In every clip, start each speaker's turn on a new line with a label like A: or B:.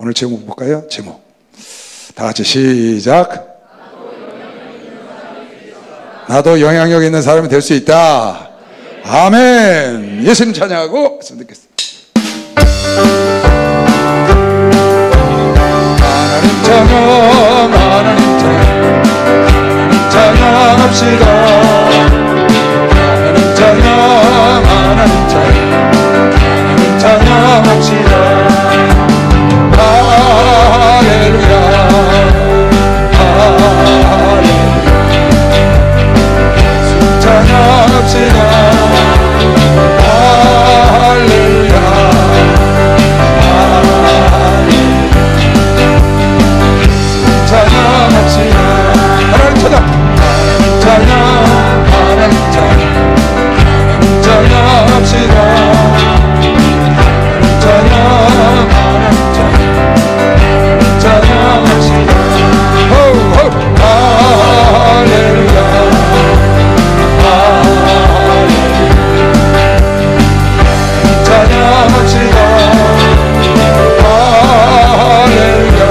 A: 오늘 제목 볼까요? 제목 다 같이 시작. 나도 영향력 있는 사람이 될 수 있다. 아멘. 예수님 찬양하고 말씀 듣겠습니다. 하나님 찬양, 하나님 찬양, 하나님 찬양합시다. 하나님 찬양, 하나님 찬양, 하나님 찬양합시다. 할렐루야, 할렐루야. 찬양합시다. 할렐루야, 할렐루야. 찬양합시다. 하나님 찬양, 하나님 찬양, 하나님 찬양, 하나님 찬양합시다. 하나님 찬양, 하나님 찬양, 찬양합시다. 할렐루야. 찬양합시다. 할렐루야, 할렐루야.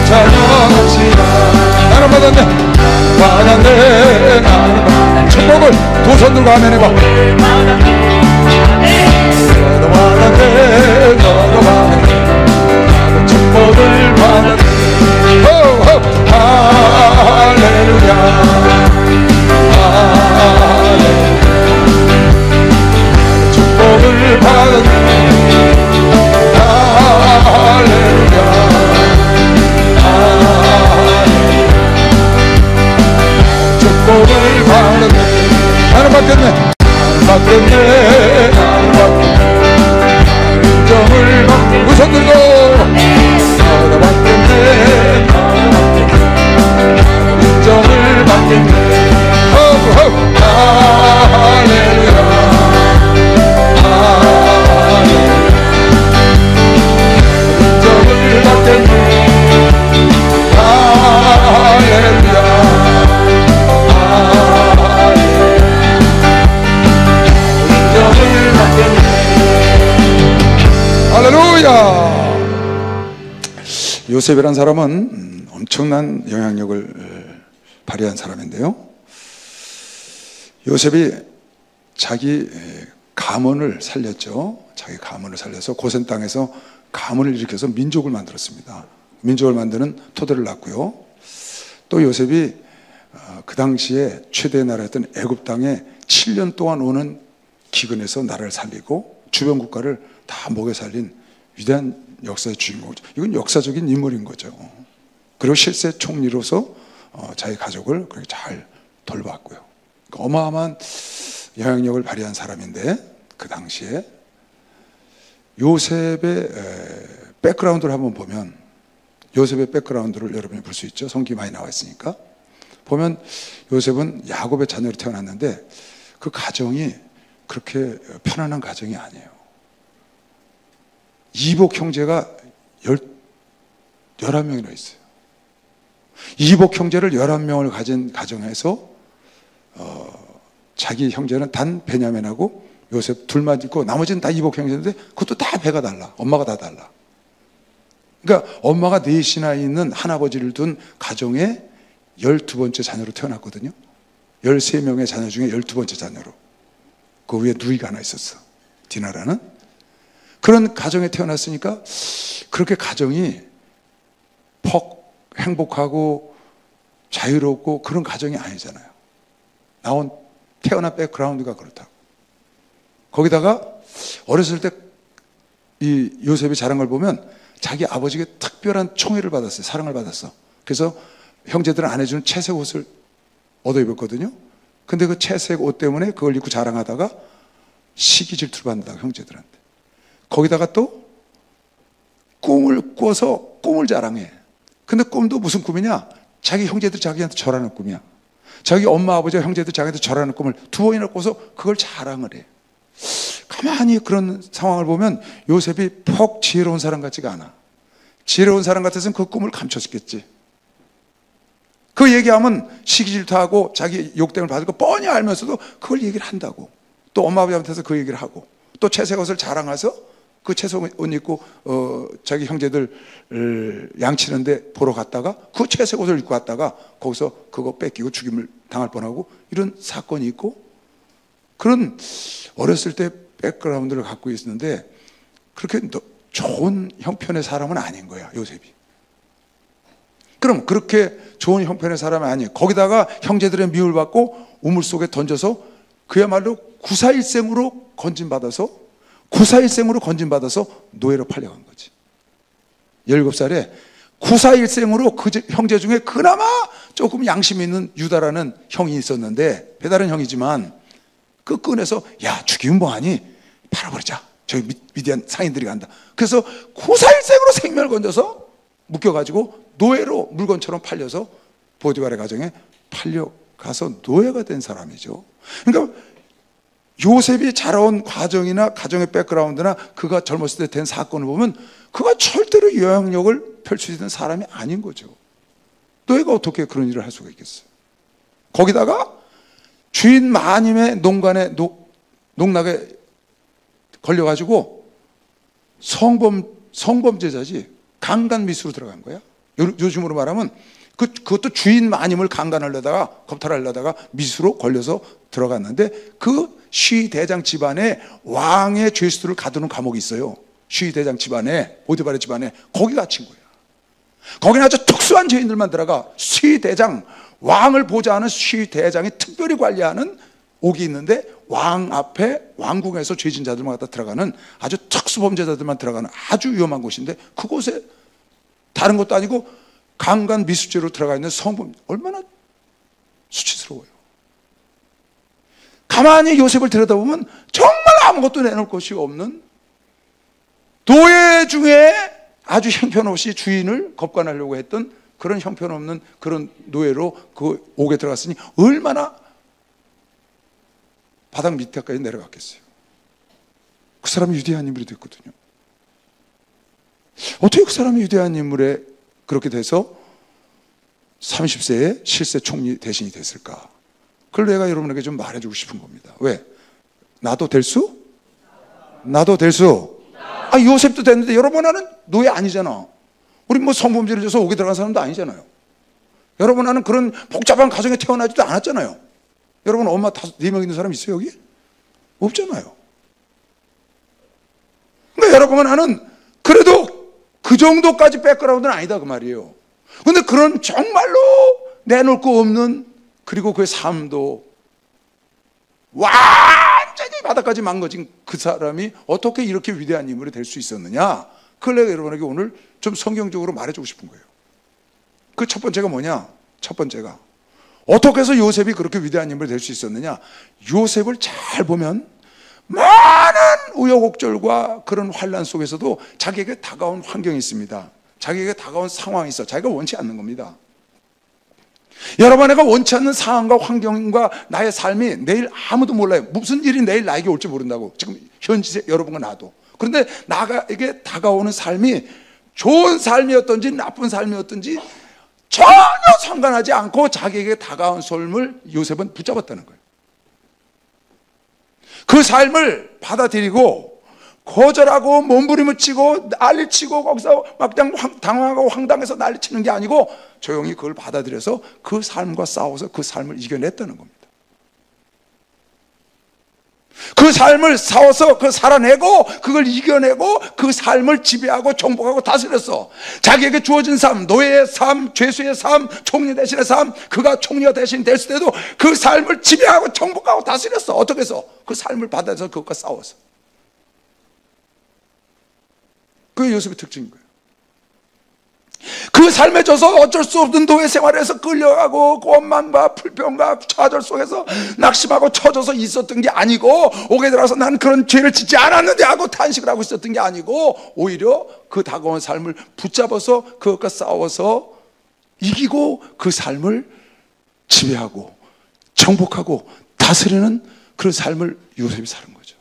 A: 찬양합시다. 나는 받았네, 받았네, 나는 받았네. 축복을 두 손 들고 아멘 해봐. 너도 받았네, 너도 받았네. 나도 축복을 받았네. 할렐루야, 할렐루야. 축복을 받았네. 할렐루야, 할렐루야. 축복을 받았네. 나는 받겠네, 나는 받겠네, 나는 받겠네. 인정을 받고 우선 들고 나도 받겠네, 나도 받겠네. 인정을 받겠네. 할렐루야, 할렐루야. 인정을 받겠네. 할렐루야, 할렐루야. 인정을 받겠네. 할렐루야. 요셉이라는 사람은 엄청난 영향력을 발휘한 사람인데요, 요셉이 자기 가문을 살렸죠. 자기 가문을 살려서 고센 땅에서 가문을 일으켜서 민족을 만들었습니다. 민족을 만드는 토대를 놨고요. 또 요셉이 그 당시에 최대의 나라였던 애굽 땅에 7년 동안 오는 기근에서 나라를 살리고 주변 국가를 다 먹여 살린 위대한 역사의 주인공이죠. 이건 역사적인 인물인 거죠. 그리고 실세 총리로서 자기 가족을 그렇게 잘 돌봤고요. 그러니까 어마어마한 영향력을 발휘한 사람인데, 그 당시에 요셉의 백그라운드를 한번 보면, 요셉의 백그라운드를 여러분이 볼 수 있죠. 성경이 많이 나와 있으니까. 보면 요셉은 야곱의 자녀로 태어났는데 그 가정이 그렇게 편안한 가정이 아니에요. 이복 형제가 11명이나 있어요. 이복 형제를 11명을 가진 가정에서 자기 형제는 단 베냐민하고 요셉 둘만 있고 나머지는 다 이복 형제인데 그것도 다 배가 달라. 엄마가 다 달라. 그러니까 엄마가 넷이나 있는 할아버지를 둔 가정의 12번째 자녀로 태어났거든요. 13명의 자녀 중에 12번째 자녀로. 그 위에 누이가 하나 있었어, 디나라는. 그런 가정에 태어났으니까 그렇게 가정이 퍽 행복하고 자유롭고 그런 가정이 아니잖아요. 태어난 백그라운드가 그렇다고. 거기다가 어렸을 때 이 요셉이 자란 걸 보면 자기 아버지에게 특별한 총애를 받았어요. 사랑을 받았어. 그래서 형제들은 안 해주는 채색 옷을 얻어 입었거든요. 근데 그 채색 옷 때문에 그걸 입고 자랑하다가 시기 질투를 받는다고, 형제들한테. 거기다가 또 꿈을 꿔서 꿈을 자랑해. 근데 꿈도 무슨 꿈이냐? 자기 형제들이 자기한테 절하는 꿈이야. 자기 엄마 아버지와 형제들 자기한테 절하는 꿈을 2번이나 꿔서 그걸 자랑을 해. 가만히 그런 상황을 보면 요셉이 퍽 지혜로운 사람 같지가 않아. 지혜로운 사람 같았으면 그 꿈을 감췄겠지. 그 얘기하면 시기질투하고 자기 욕됨을 받을 거 뻔히 알면서도 그걸 얘기를 한다고. 또 엄마 아버지한테서 그 얘기를 하고. 또 채색 옷을 자랑해서 그 채색 옷 입고 자기 형제들 양치는데 보러 갔다가 그 채색 옷을 입고 갔다가 거기서 그거 뺏기고 죽임을 당할 뻔하고 이런 사건이 있고, 그런 어렸을 때 백그라운드를 갖고 있었는데 그렇게 좋은 형편의 사람은 아닌 거야, 요셉이. 그럼 그렇게 좋은 형편의 사람이 아니에요. 거기다가 형제들의 미움을 받고 우물 속에 던져서 그야말로 구사일생으로 건진받아서 노예로 팔려간 거지. 17살에 구사일생으로 그 형제 중에 그나마 조금 양심 있는 유다라는 형이 있었는데, 배다른 형이지만 그 끈에서 야, 죽이면 뭐하니? 팔아버리자. 저기 미디안 상인들이 간다. 그래서 구사일생으로 생명을 건져서 묶여가지고 노예로 물건처럼 팔려서 보디발의 가정에 팔려가서 노예가 된 사람이죠. 그러니까 요셉이 자라온 과정이나 가정의 백그라운드나 그가 젊었을 때 된 사건을 보면 그가 절대로 영향력을 펼칠 수 있는 사람이 아닌 거죠. 노예가 어떻게 그런 일을 할 수가 있겠어요? 거기다가 주인 마님의 농락에 걸려가지고 성범죄자지, 강간미수로 들어간 거야. 요즘으로 말하면 그것도 주인 마님을 강간하려다가 겁탈하려다가 미수로 걸려서 들어갔는데, 그 시대장 집안에 왕의 죄수들을 가두는 감옥이 있어요. 시대장 집안에, 보디발의 집안에, 거기 갇힌 거야. 거기는 아주 특수한 죄인들만 들어가. 시대장, 왕을 보좌하는 시대장이 특별히 관리하는 옥이 있는데, 왕 앞에 왕궁에서 죄진 자들만 갖다 들어가는 아주 특수범죄자들만 들어가는 아주 위험한 곳인데, 그곳에 다른 것도 아니고 강간 미수죄로 들어가 있는 성범, 얼마나 수치스러워요. 가만히 요셉을 들여다보면 정말 아무것도 내놓을 것이 없는 노예 중에 아주 형편없이 주인을 겁관하려고 했던 그런 형편없는 그런 노예로 그 옥에 들어갔으니 얼마나 바닥 밑에까지 내려갔겠어요. 그 사람이 위대한 인물이 됐거든요. 어떻게 그 사람이 위대한 인물에 그렇게 돼서 30세에 실세 총리 대신이 됐을까? 그걸 내가 여러분에게 좀 말해주고 싶은 겁니다. 왜? 나도 될 수? 요셉도 됐는데 여러분, 나는 노예 아니잖아. 우리 뭐 성범죄를 해서 옥에 들어간 사람도 아니잖아요. 여러분, 나는 그런 복잡한 가정에 태어나지도 않았잖아요. 여러분, 엄마 4명 있는 사람 있어요, 여기? 없잖아요. 그러니까 여러분, 나는 그래도 그 정도까지 백그라운드는 아니다, 그 말이에요. 근데 그런 정말로 내놓을 거 없는, 그리고 그의 삶도 완전히 바닥까지 망가진 그 사람이 어떻게 이렇게 위대한 인물이 될 수 있었느냐? 그걸 내가 여러분에게 오늘 좀 성경적으로 말해주고 싶은 거예요. 그 첫 번째가 뭐냐? 첫 번째가 어떻게 해서 요셉이 그렇게 위대한 인물이 될 수 있었느냐? 요셉을 잘 보면 많은 우여곡절과 그런 환란 속에서도 자기에게 다가온 환경이 있습니다. 자기에게 다가온 상황이 있어. 자기가 원치 않는 겁니다. 여러분, 내가 원치 않는 상황과 환경과 나의 삶이 내일 아무도 몰라요. 무슨 일이 내일 나에게 올지 모른다고. 지금 현실에 여러분과 나도. 그런데 나에게 다가오는 삶이 좋은 삶이었든지 나쁜 삶이었든지 전혀 상관하지 않고 자기에게 다가온 삶을 요셉은 붙잡았다는 거예요. 그 삶을 받아들이고 거절하고 몸부림을 치고 난리치고 거기서 막 당황하고 황당해서 난리치는 게 아니고 조용히 그걸 받아들여서 그 삶과 싸워서 그 삶을 이겨냈다는 겁니다. 그 삶을 싸워서 그 살아내고 그걸 이겨내고 그 삶을 지배하고 정복하고 다스렸어. 자기에게 주어진 삶, 노예의 삶, 죄수의 삶, 총리 대신의 삶, 그가 총리가 대신 됐을 때도 그 삶을 지배하고 정복하고 다스렸어. 어떻게 해서? 그 삶을 받아서 그것과 싸워서. 그게 요셉의 특징인 거예요. 그 삶에 져서 어쩔 수 없는 노예 생활에서 끌려가고 원망과 불평과 좌절 속에서 낙심하고 처져서 있었던 게 아니고, 옥에 들어가서 난 그런 죄를 짓지 않았는데 하고 탄식을 하고 있었던 게 아니고, 오히려 그 다가온 삶을 붙잡아서 그것과 싸워서 이기고 그 삶을 지배하고 정복하고 다스리는 그런 삶을 요셉이 사는 거죠.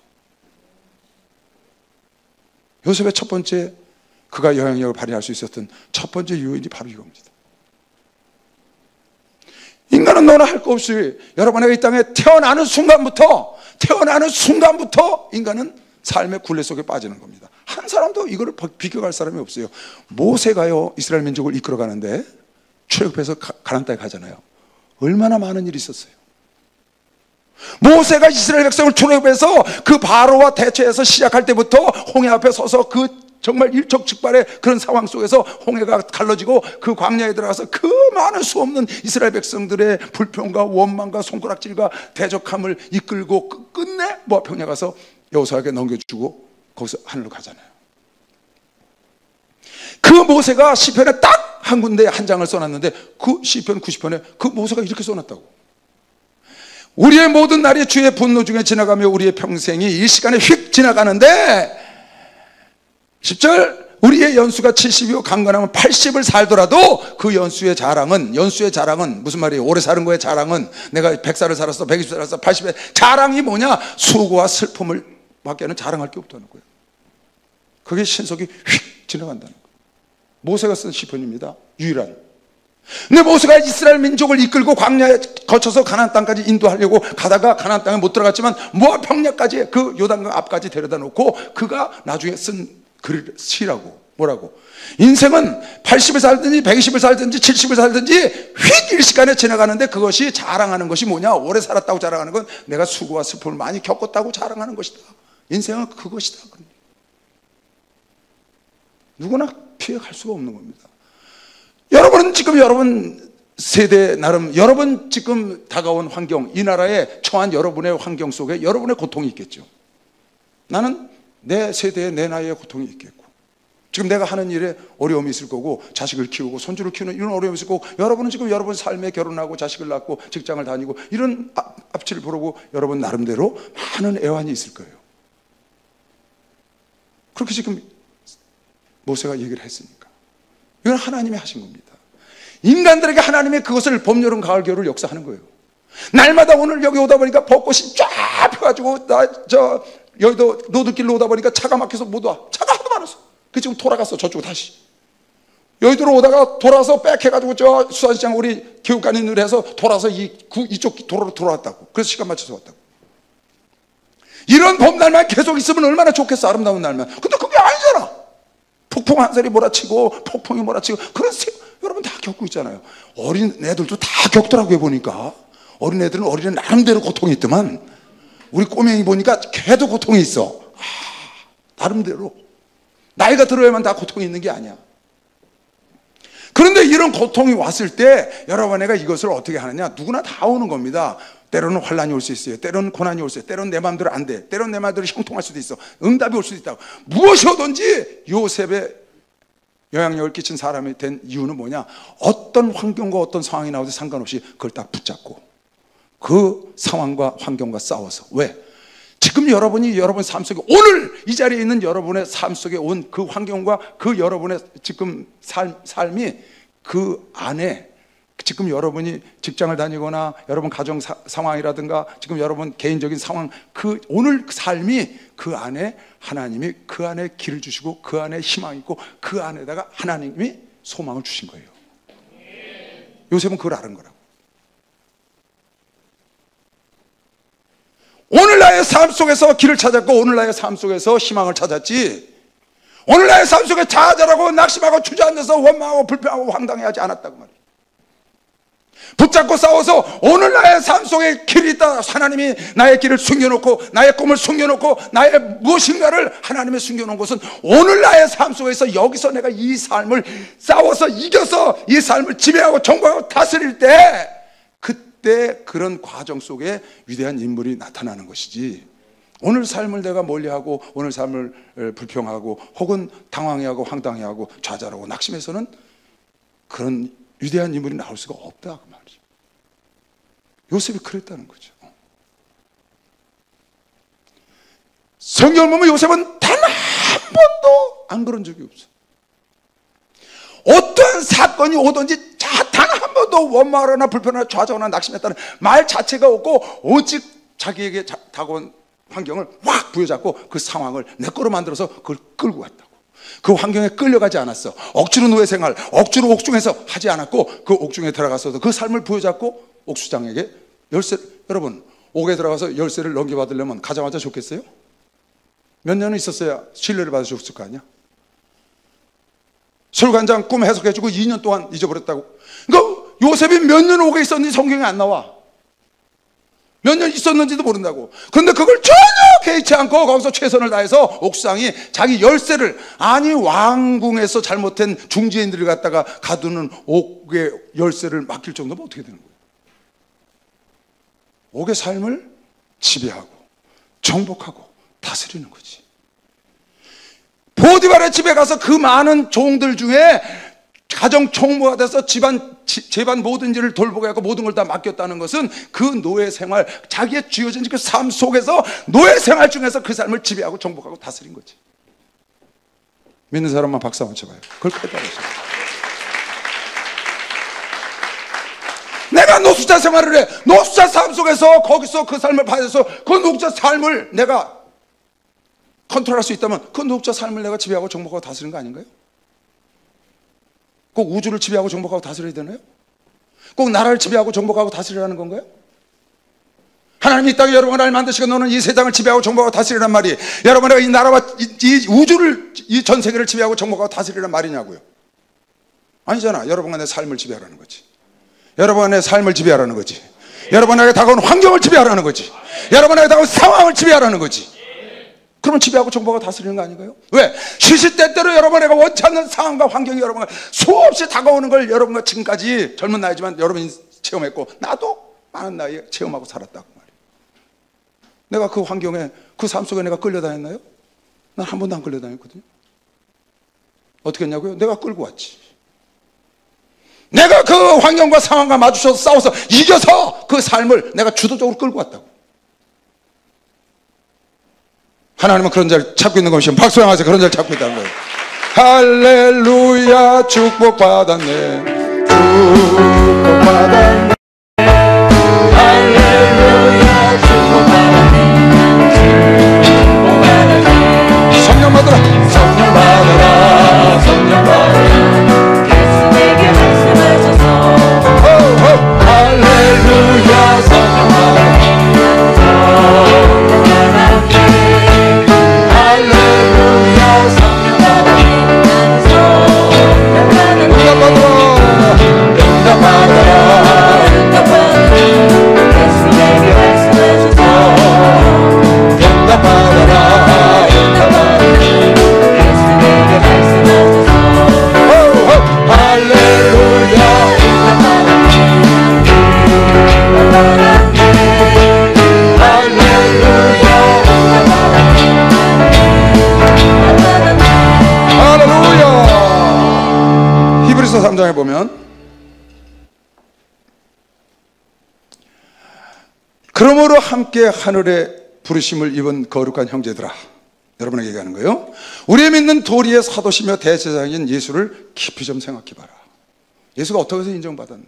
A: 요셉의 첫 번째, 그가 영향력을 발휘할 수 있었던 첫 번째 요인이 바로 이겁니다. 인간은 너나 할 거 없이, 여러분에게 이 땅에 태어나는 순간부터 인간은 삶의 굴레 속에 빠지는 겁니다. 한 사람도 이거를 비껴갈 사람이 없어요. 모세가요 이스라엘 민족을 이끌어가는데 출애굽해서 가나안 땅에 가잖아요. 얼마나 많은 일이 있었어요. 모세가 이스라엘 백성을 출애굽해서 그 바로와 대처해서 시작할 때부터 홍해 앞에 서서 그 정말 일촉즉발의 그런 상황 속에서 홍해가 갈라지고 그 광야에 들어가서 그 많은 수없는 이스라엘 백성들의 불평과 원망과 손가락질과 대적함을 이끌고 끝내 모압 평야 가서 여호수아에게 넘겨주고 거기서 하늘로 가잖아요. 그 모세가 시편에 딱 한 군데 한 장을 써놨는데 그 시편 90편에 그 모세가 이렇게 써놨다고. 우리의 모든 날이 주의 분노 중에 지나가며 우리의 평생이 일시간에 휙 지나가는데 10절 우리의 연수가 70이고 강건하면 80을 살더라도 그 연수의 자랑은 무슨 말이에요? 오래 사는 거의 자랑은 내가 100살을 살았어 120살 살았어 80에 자랑이 뭐냐? 수고와 슬픔을 밖에는 자랑할 게 없다는 거예요. 그게 신속이 휙 지나간다는 거예요. 모세가 쓴 시편입니다. 유일한. 근데 모세가 이스라엘 민족을 이끌고 광야에 거쳐서 가나안 땅까지 인도하려고 가다가 가나안 땅에 못 들어갔지만 모압 평야까지 그 요단강 앞까지 데려다 놓고 그가 나중에 쓴 글을 시라고 뭐라고? 인생은 80을 살든지 120을 살든지 70을 살든지 휙 일시간에 지나가는데 그것이 자랑하는 것이 뭐냐? 오래 살았다고 자랑하는 건 내가 수고와 슬픔을 많이 겪었다고 자랑하는 것이다. 인생은 그것이다. 누구나 피해갈 수가 없는 겁니다. 여러분은 지금 여러분 세대 나름 여러분 지금 다가온 환경 이 나라에 처한 여러분의 환경 속에 여러분의 고통이 있겠죠. 나는 내 세대에 내 나이에 고통이 있겠고 지금 내가 하는 일에 어려움이 있을 거고 자식을 키우고 손주를 키우는 이런 어려움이 있을 거고 여러분은 지금 여러분 삶에 결혼하고 자식을 낳고 직장을 다니고 이런 앞치를 보고 여러분 나름대로 많은 애환이 있을 거예요. 그렇게 지금 모세가 얘기를 했으니까 이건 하나님이 하신 겁니다. 인간들에게 하나님의 그것을 봄, 여름, 가을, 겨울 역사하는 거예요. 날마다 오늘 여기 오다 보니까 벚꽃이 쫙 펴가지고 여의도 노들길로 오다 보니까 차가 막혀서 못 와. 차가 하도 많았어. 그 지금 돌아갔어. 저쪽으로 다시. 여의도로 오다가 돌아서 빽해가지고 저 수산시장 우리 교육관인들 해서 돌아서 이쪽 도로로 돌아왔다고. 그래서 시간 맞춰서 왔다고. 이런 봄날만 계속 있으면 얼마나 좋겠어. 아름다운 날만. 근데 그게 아니잖아. 폭풍 한 살이 몰아치고 폭풍이 몰아치고 그런 여러분 다 겪고 있잖아요. 어린 애들도 다 겪더라고요. 보니까 어린 애들은 어린애 나름대로 고통이 있더만 우리 꼬맹이 보니까 걔도 고통이 있어. 나름대로 나이가 들어야만 다 고통이 있는 게 아니야. 그런데 이런 고통이 왔을 때 여러분애가 이것을 어떻게 하느냐? 누구나 다 오는 겁니다. 때로는 환란이 올 수 있어요. 때로는 고난이 올 수 있어요. 때로는 내 마음대로 안 돼. 때로는 내 마음대로 형통할 수도 있어. 응답이 올 수도 있다고. 무엇이 오든지 요셉의 영향력을 끼친 사람이 된 이유는 뭐냐? 어떤 환경과 어떤 상황이 나오든 상관없이 그걸 딱 붙잡고 그 상황과 환경과 싸워서. 왜? 지금 여러분이 여러분 삶 속에 오늘 이 자리에 있는 여러분의 삶 속에 온 그 환경과 그 여러분의 지금 삶이 그 안에 지금 여러분이 직장을 다니거나 여러분 가정 상황이라든가 지금 여러분 개인적인 상황 그 오늘 삶이 그 안에 하나님이 그 안에 길을 주시고 그 안에 희망이 있고 그 안에다가 하나님이 소망을 주신 거예요. 요셉은 그걸 아는 거라고. 오늘 나의 삶 속에서 길을 찾았고 오늘 나의 삶 속에서 희망을 찾았지 오늘 나의 삶 속에 좌절하고 낙심하고 주저앉아서 원망하고 불평하고 황당해하지 않았다고 말이에요. 붙잡고 싸워서 오늘 나의 삶 속에 길이 있다. 하나님이 나의 길을 숨겨놓고 나의 꿈을 숨겨놓고 나의 무엇인가를 하나님이 숨겨놓은 것은 오늘 나의 삶 속에서 여기서 내가 이 삶을 싸워서 이겨서 이 삶을 지배하고 정복하고 다스릴 때 그때 그런 과정 속에 위대한 인물이 나타나는 것이지 오늘 삶을 내가 멀리하고 오늘 삶을 불평하고 혹은 당황해하고 황당해하고 좌절하고 낙심해서는 그런 위대한 인물이 나올 수가 없다 그 말이죠. 요셉이 그랬다는 거죠. 성경을 보면 요셉은 단 한 번도 안 그런 적이 없어. 어떠한 사건이 오든지 단 한 번도 원망하거나 불편하거나 좌절하거나 낙심했다는 말 자체가 없고 오직 자기에게 다가온 환경을 확 부여잡고 그 상황을 내 거로 만들어서 그걸 끌고 갔다고. 그 환경에 끌려가지 않았어. 억지로 노예생활, 억지로 옥중에서 하지 않았고 그 옥중에 들어가서도 그 삶을 부여잡고 옥수장에게 열쇠, 여러분 옥에 들어가서 열쇠를 넘겨받으려면 가자마자 좋겠어요? 몇 년은 있었어야 신뢰를 받으셨을 거 아니야? 설관장 꿈 해석해주고 2년 동안 잊어버렸다고. 그러니까 요셉이 몇 년 오게 있었는지 성경에 안 나와. 몇 년 있었는지도 모른다고. 근데 그걸 전혀 개의치 않고 거기서 최선을 다해서 옥상이 자기 열쇠를, 아니 왕궁에서 잘못된 중지인들을 갖다가 가두는 옥의 열쇠를 맡길 정도면 어떻게 되는 거예요? 옥의 삶을 지배하고 정복하고 다스리는 거지. 포디발의 집에 가서 그 많은 종들 중에 가정 총무가 돼서 집안 모든 일을 돌보게 하고 모든 걸 다 맡겼다는 것은 그 노예 생활, 자기의 쥐어진 그 삶 속에서 노예 생활 중에서 그 삶을 지배하고 정복하고 다스린 거지. 믿는 사람만 박수 한번 쳐봐요. 그걸 깨달으세요. 내가 노숙자 생활을 해. 노숙자 삶 속에서 거기서 그 삶을 받아서 그 노숙자 삶을 내가 컨트롤할 수 있다면 그 노숙자 삶을 내가 지배하고 정복하고 다스리는 거 아닌가요? 꼭 우주를 지배하고 정복하고 다스려야 되나요? 꼭 나라를 지배하고 정복하고 다스리라는 건가요? 하나님이 이 땅에 여러분을 만드시고 너는 이 세상을 지배하고 정복하고 다스리란 말이 여러분의 이 나라와 이 우주를, 이 전 세계를 지배하고 정복하고 다스리란 말이냐고요? 아니잖아. 여러분과 내 삶을 지배하라는 거지. 여러분과 내 삶을 지배하라는 거지. 여러분에게 다가온 환경을 지배하라는 거지. 여러분에게 다가온 상황을 지배하라는 거지. 그러면 지배하고 정복하고 다스리는 거 아닌가요? 왜? 시시때때로 여러분에게 원치 않는 상황과 환경이 여러분과 수없이 다가오는 걸 여러분과 지금까지 젊은 나이지만 여러분이 체험했고 나도 많은 나이에 체험하고 살았다고 말이에요. 내가 그 환경에, 그 삶 속에 내가 끌려다녔나요? 난 한 번도 안 끌려다녔거든요. 어떻게 했냐고요? 내가 끌고 왔지. 내가 그 환경과 상황과 마주쳐서 싸워서 이겨서 그 삶을 내가 주도적으로 끌고 왔다고. 하나님은 그런 자를 찾고 있는 것이면 박수 향해서 그런 자를 찾고 있다는 거예요. 할렐루야, 축복받았네, 축복받았네. 할렐루야, 축복받았네, 축복받았네. 성령 받으라, 성령 받으라, 성령 받으라. 예수에게 말씀하셔서 할렐루야, 성령 받으라. 히브리서 3장에 보면 그러므로 함께 하늘의 부르심을 입은 거룩한 형제들아, 여러분에게 얘기하는 거예요. 우리의 믿는 도리의 사도시며 대제사장인 예수를 깊이 좀 생각해봐라. 예수가 어떻게 해서 인정받았나?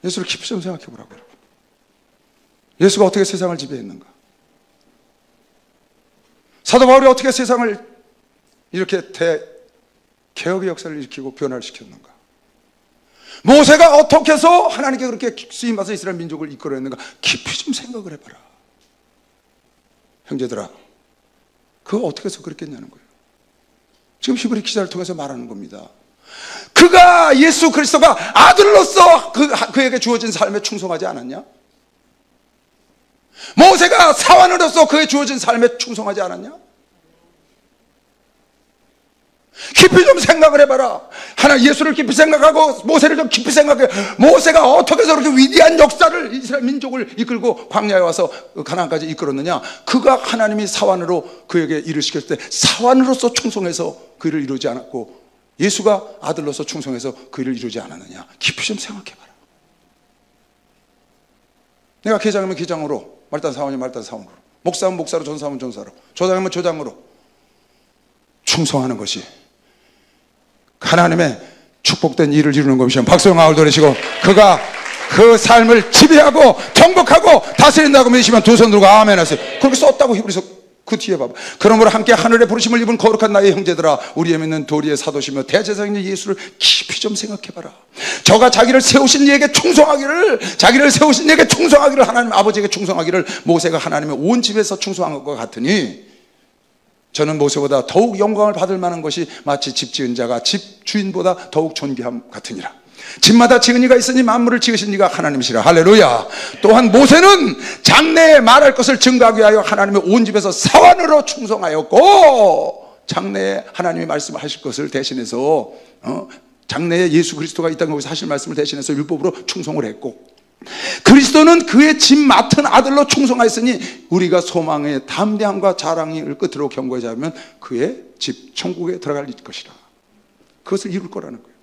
A: 예수를 깊이 좀 생각해보라고. 예수가 어떻게 세상을 지배했는가? 사도 바울이 어떻게 세상을 이렇게 개혁의 역사를 일으키고 변화를 시켰는가? 모세가 어떻게 해서 하나님께 그렇게 쓰임받아서 이스라엘 민족을 이끌어냈는가? 깊이 좀 생각을 해봐라. 형제들아, 그거 어떻게 해서 그랬겠냐는 거예요. 지금 히브리 기자를 통해서 말하는 겁니다. 그가, 예수 그리스도가 아들로서 그에게 주어진 삶에 충성하지 않았냐? 모세가 사환으로서 그에 주어진 삶에 충성하지 않았냐? 깊이 좀 생각을 해봐라. 하나 예수를 깊이 생각하고 모세를 좀 깊이 생각해. 모세가 어떻게 해서 그렇게 위대한 역사를 이스라엘 민족을 이끌고 광야에 와서 가나안까지 이끌었느냐? 그가 하나님이 사환으로 그에게 일을 시켰을 때 사환으로서 충성해서 그 일을 이루지 않았고 예수가 아들로서 충성해서 그 일을 이루지 않았느냐? 깊이 좀 생각해봐라. 내가 계장이면 계장으로, 말단 사원이면 말단 사원으로, 목사면 목사로, 전사면 전사로, 조장이면 조장으로 충성하는 것이 하나님의 축복된 일을 이루는 것이면 박수영아울 노래시고 그가 그 삶을 지배하고 정복하고 다스린다고 믿으시면 두 손 들고 아멘 하세요. 그렇게 썼다고 히브리서 그 뒤에 봐봐. 그러므로 함께 하늘의 부르심을 입은 거룩한 나의 형제들아, 우리의 믿는 도리의 사도시며 대제사장인 예수를 깊이 좀 생각해봐라. 저가 자기를 세우신 이에게 충성하기를, 자기를 세우신 이에게 충성하기를, 하나님 아버지에게 충성하기를 모세가 하나님의 온 집에서 충성한 것과 같으니 저는 모세보다 더욱 영광을 받을 만한 것이 마치 집 지은 자가 집 주인보다 더욱 존귀함 같으니라. 집마다 지은 이가 있으니 만물을 지으신 이가 하나님이시라. 할렐루야. 또한 모세는 장래에 말할 것을 증거하기 위하여 하나님의 온 집에서 사환으로 충성하였고, 장래에 하나님이 말씀하실 것을 대신해서 장래에 예수 그리스도가 이 땅에 오셔서 하실 말씀을 대신해서 율법으로 충성을 했고, 그리스도는 그의 집 맡은 아들로 충성하였으니 우리가 소망의 담대함과 자랑을 끝으로 경고하자 하면 그의 집 천국에 들어갈 것이라. 그것을 이룰 거라는 거예요.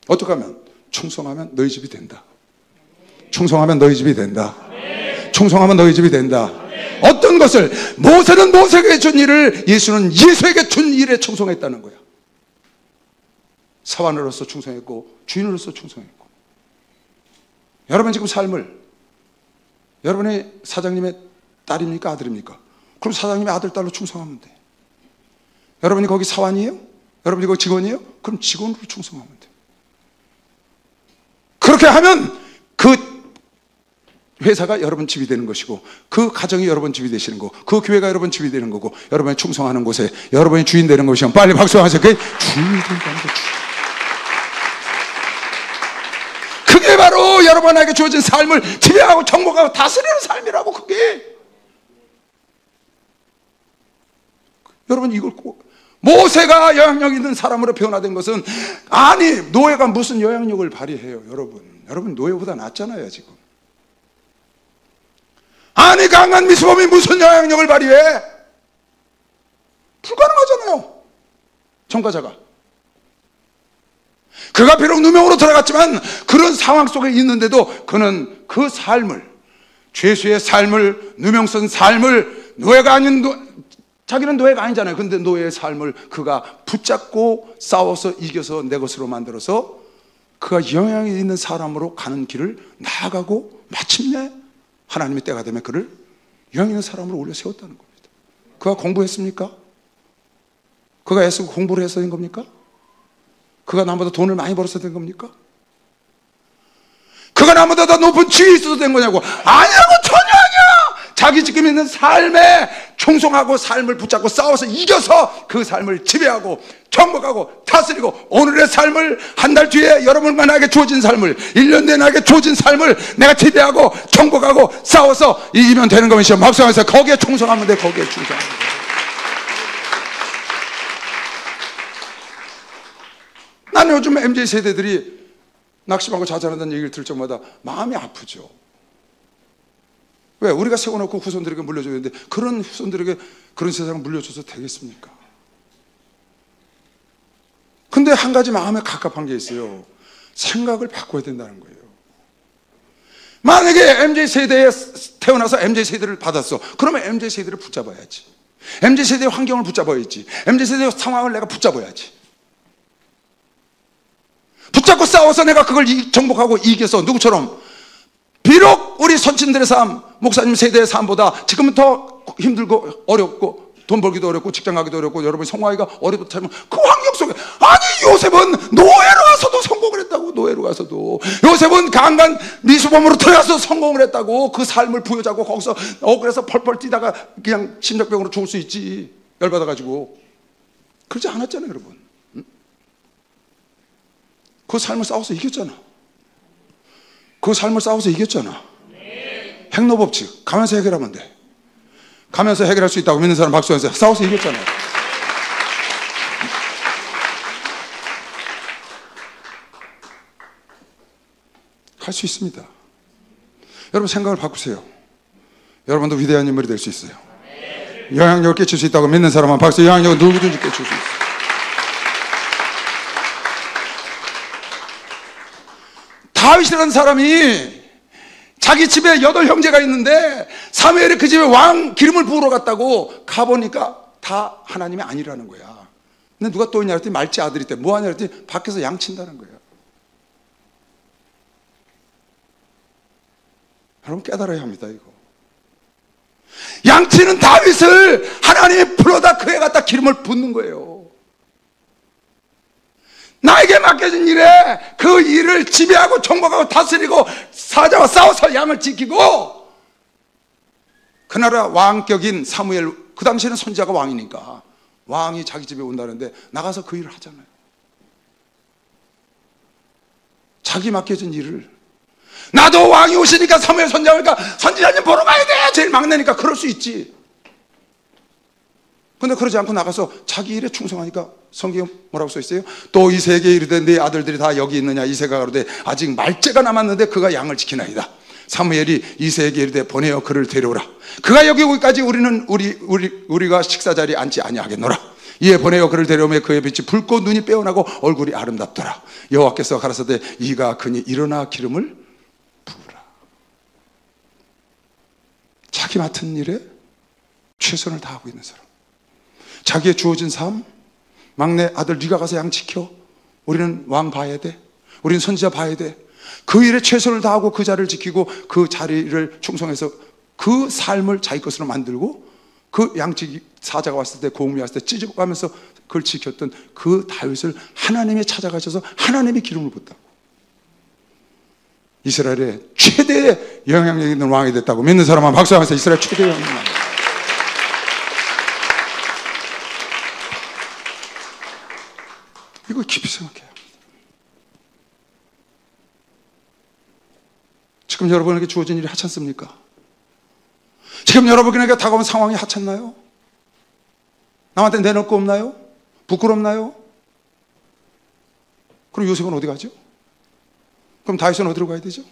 A: 어떻게 하면? 충성하면 너희 집이 된다. 충성하면 너희 집이 된다. 충성하면 너희 집이 된다. 어떤 것을? 모세는 모세에게 준 일을 예수는 예수에게 준 일에 충성했다는 거야. 사환으로서 충성했고 주인으로서 충성했고. 여러분 지금 삶을, 여러분이 사장님의 딸입니까? 아들입니까? 그럼 사장님의 아들, 딸로 충성하면 돼. 여러분이 거기 사환이에요? 여러분이 거기 직원이에요? 그럼 직원으로 충성하면 돼. 그렇게 하면 그 회사가 여러분 집이 되는 것이고, 그 가정이 여러분 집이 되시는 거고, 그 교회가 여러분 집이 되는 거고, 여러분이 충성하는 곳에 여러분이 주인 되는 것이면 빨리 박수하세요. 그게 주인 된다는 거죠. 그게 바로 여러분에게 주어진 삶을 지배하고 정복하고 다스리는 삶이라고. 그게 여러분 이걸 꼭, 모세가 영향력 있는 사람으로 변화된 것은, 아니 노예가 무슨 영향력을 발휘해요. 여러분 노예보다 낫잖아요 지금. 아니 강한 미수범이 무슨 영향력을 발휘해? 불가능하잖아요. 전과자가. 그가 비록 누명으로 들어갔지만 그런 상황 속에 있는데도 그는 그 삶을, 죄수의 삶을, 누명쓴 삶을, 노예가 아닌 자기는 노예가 아니잖아요. 근데 노예의 삶을 그가 붙잡고 싸워서 이겨서 내 것으로 만들어서 그가 영향이 있는 사람으로 가는 길을 나아가고 마침내 하나님의 때가 되면 그를 영향 있는 사람으로 올려 세웠다는 겁니다. 그가 공부했습니까? 그가 애쓰고 공부를 해서 된 겁니까? 그가 나보다 돈을 많이 벌어서 된 겁니까? 그가 나보다 더 높은 지위에 있어서 된 거냐고. 아니라고. 전혀 아니야. 자기 지금 있는 삶에 충성하고 삶을 붙잡고 싸워서 이겨서 그 삶을 지배하고 정복하고 다스리고, 오늘의 삶을, 한 달 뒤에 여러분과 나에게 주어진 삶을, 1년 뒤에 나에게 주어진 삶을 내가 지배하고 정복하고 싸워서 이기면 되는 것이죠. 박수하면서 거기에 충성하면 돼. 거기에 충성하면 돼. 나는 요즘 MZ세대들이 낙심하고 좌절한다는 얘기를 들을 때마다 마음이 아프죠. 왜? 우리가 세워놓고 후손들에게 물려줘야 되는데 그런 후손들에게 그런 세상을 물려줘서 되겠습니까? 근데 한 가지 마음에 갑갑한 게 있어요. 생각을 바꿔야 된다는 거예요. 만약에 MZ세대에 태어나서 MZ세대를 받았어. 그러면 MZ세대를 붙잡아야지. MZ세대의 환경을 붙잡아야지. MZ세대의 상황을 내가 붙잡아야지. 붙잡고 싸워서 내가 그걸 정복하고 이겨서, 누구처럼? 비록 우리 선친들의 삶, 목사님 세대의 삶보다 지금은 더 힘들고 어렵고 돈 벌기도 어렵고 직장 가기도 어렵고 여러분이 성공하기가 어렵다면 그 환경 속에, 아니 요셉은 노예로 가서도 성공을 했다고. 노예로 가서도 요셉은 강간 미수범으로 들어가서 성공을 했다고. 그 삶을 부여잡고 거기서 억울해서 펄펄 뛰다가 그냥 심장병으로 죽을 수 있지, 열받아가지고. 그러지 않았잖아요 여러분. 그 삶을 싸워서 이겼잖아. 그 삶을 싸워서 이겼잖아. 행로법칙 가면서 해결하면 돼. 가면서 해결할 수 있다고 믿는 사람 박수하세요. 싸워서 이겼잖아요. 할 수 있습니다. 여러분 생각을 바꾸세요. 여러분도 위대한 인물이 될 수 있어요. 영향력을 끼칠 수 있다고 믿는 사람은 박수. 영향력을 누구든지 끼칠 수 있어요. 다윗이라는 사람이 자기 집에 8형제가 있는데 사무엘이 그 집에 왕 기름을 부으러 갔다고 가보니까 다 하나님이 아니라는 거야. 근데 누가 또 있냐 그랬더니 말지 아들이 있대. 뭐 하냐 그랬더니 밖에서 양친다는 거야. 여러분 깨달아야 합니다 이거. 양치는 다윗을 하나님이 불러다 그에 갖다 기름을 붓는 거예요. 나에게 맡겨진 일에 그 일을 지배하고 정복하고 다스리고 사자와 싸워서 양을 지키고, 그 나라 왕격인 사무엘, 그 당시에는 선지자가 왕이니까 왕이 자기 집에 온다는데 나가서 그 일을 하잖아요. 자기 맡겨진 일을. 나도 왕이 오시니까 사무엘 선지자니까 선지자님 보러 가야 돼. 제일 막내니까 그럴 수 있지. 근데 그러지 않고 나가서 자기 일에 충성하니까 성경에 뭐라고 써 있어요? 또 이새에게 이르되 네 아들들이 다 여기 있느냐. 이새가 가로되 아직 말째가 남았는데 그가 양을 지키나이다. 사무엘이 이새에게 이르되 보내어 그를 데려오라. 그가 여기 오기까지 우리가 식사 자리에 앉지 아니하겠노라. 이에 보내어 그를 데려오매 그의 빛이 붉고 눈이 빼어나고 얼굴이 아름답더라. 여호와께서 가라사대 이가 그니 일어나 기름을 부으라. 자기 맡은 일에 최선을 다하고 있는 사람, 자기의 주어진 삶, 막내 아들 네가 가서 양 지켜. 우리는 왕 봐야 돼. 우리는 선지자 봐야 돼. 그 일에 최선을 다하고 그 자리를 지키고 그 자리를 충성해서 그 삶을 자기 것으로 만들고 그 양치기 사자가 왔을 때, 고음이 왔을 때 찢어가면서 그걸 지켰던 그 다윗을 하나님이 찾아가셔서 하나님이 기름을 붓다고. 이스라엘의 최대의 영향력 있는 왕이 됐다고 믿는 사람은 박수하면서 이스라엘 최대의 영향력. 이거 깊이 생각해요. 지금 여러분에게 주어진 일이 하찮습니까? 지금 여러분에게 다가온 상황이 하찮나요? 남한테 내놓을 거 없나요? 부끄럽나요? 그럼 요셉은 어디 가죠? 그럼 다윗은 어디로 가야 되죠?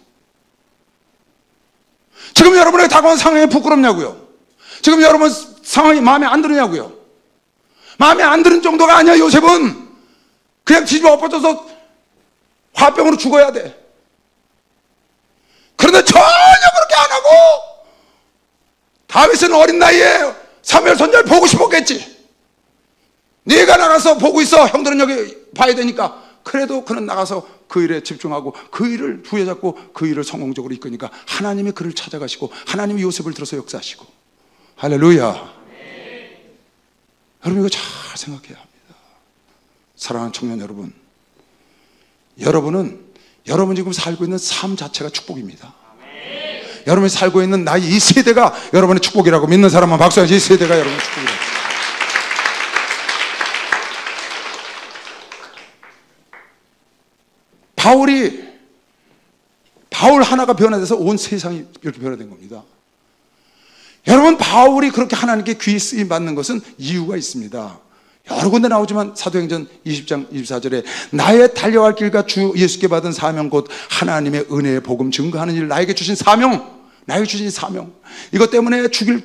A: 지금 여러분에게 다가온 상황이 부끄럽냐고요? 지금 여러분 상황이 마음에 안 드느냐고요? 마음에 안 드는 정도가 아니야. 요셉은 그냥 뒤집어 엎어져서 화병으로 죽어야 돼. 그런데 전혀 그렇게 안 하고 다윗은 어린 나이에 사무엘 선지자를 보고 싶었겠지. 네가 나가서 보고 있어. 형들은 여기 봐야 되니까. 그래도 그는 나가서 그 일에 집중하고 그 일을 부여잡고 그 일을 성공적으로 이끄니까 하나님이 그를 찾아가시고 하나님이 요셉을 들어서 역사하시고. 할렐루야. 여러분 이거 잘 생각해야 합니다. 사랑하는 청년 여러분, 여러분 지금 살고 있는 삶 자체가 축복입니다. 여러분이 살고 있는 나이 이 세대가 여러분의 축복이라고 믿는 사람만 박수하지. 이 세대가 여러분의 축복이라고. 바울 하나가 변화돼서 온 세상이 이렇게 변화된 겁니다. 여러분, 바울이 그렇게 하나님께 귀히 쓰임 받는 것은 이유가 있습니다. 여러 군데 나오지만 사도행전 20장 24절에 나의 달려갈 길과 주 예수께 받은 사명 곧 하나님의 은혜의 복음 증거하는 일, 나에게 주신 사명, 이것 때문에 죽을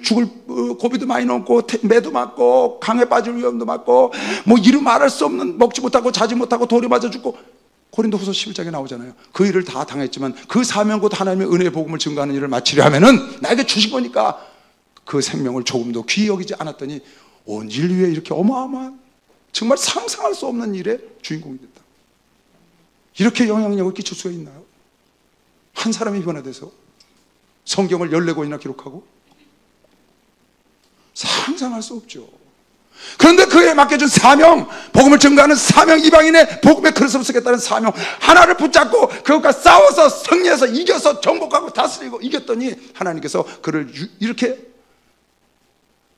A: 고비도 많이 넘고 매도 맞고 강에 빠질 위험도 맞고 뭐 이루 말할 수 없는 먹지 못하고 자지 못하고 돌이 맞아 죽고 고린도후서 11장에 나오잖아요. 그 일을 다 당했지만 그 사명 곧 하나님의 은혜의 복음을 증거하는 일을 마치려 하면은 나에게 주신 거니까 그 생명을 조금도 귀히 여기지 않았더니 온 인류에 이렇게 어마어마한 정말 상상할 수 없는 일의 주인공이 됐다. 이렇게 영향력을 끼칠 수가 있나요? 한 사람이 변화돼서 성경을 14권이나 기록하고 상상할 수 없죠. 그런데 그에 맡겨준 사명, 복음을 증거하는 사명, 이방인의 복음의 그릇을 쓰겠다는 사명 하나를 붙잡고 그것과 싸워서 승리해서 이겨서 정복하고 다스리고 이겼더니 하나님께서 그를 이렇게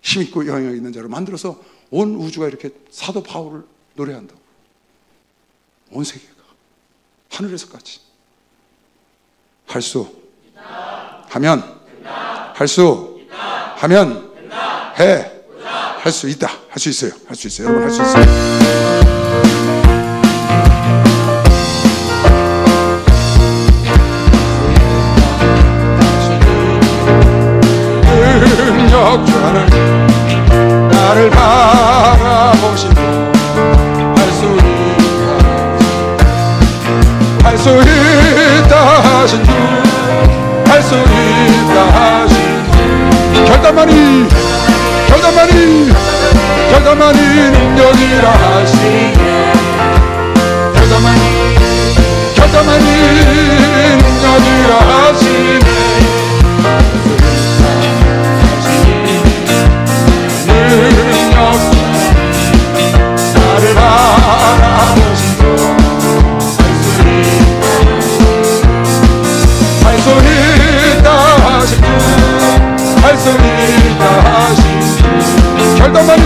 A: 힘있고 영향력 있는 자로 만들어서 온 우주가 이렇게 사도 바울을 노래한다고. 온 세계가 하늘에서까지 할 수 하면 할 수 하면 해 할 수 있다. 할 수 있어요. 할 수 있어요. 여러분 할 수 있어요. 능력주 하나님 나를 바라보시고 할 수 있다 하신 주, 할 수 있다 하신 주, 결단만이 능력이라 하시네. 결단만이 능력이라 하시네. 나를 바라보시고 할 수 있다 하신 주, 할 수 있다 하신 주, 결단만이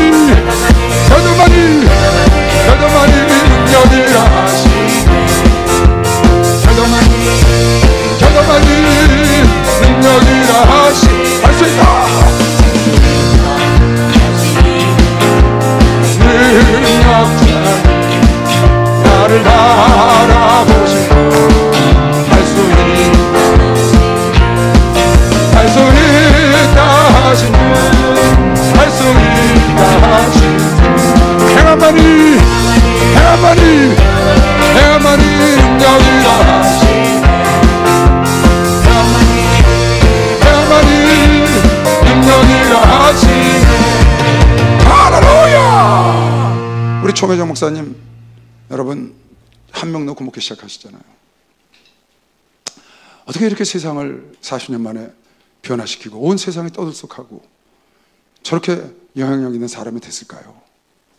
A: 총회장 목사님, 여러분 한 명 넣고 목회 시작하시잖아요. 어떻게 이렇게 세상을 40년 만에 변화시키고 온 세상이 떠들썩하고 저렇게 영향력 있는 사람이 됐을까요?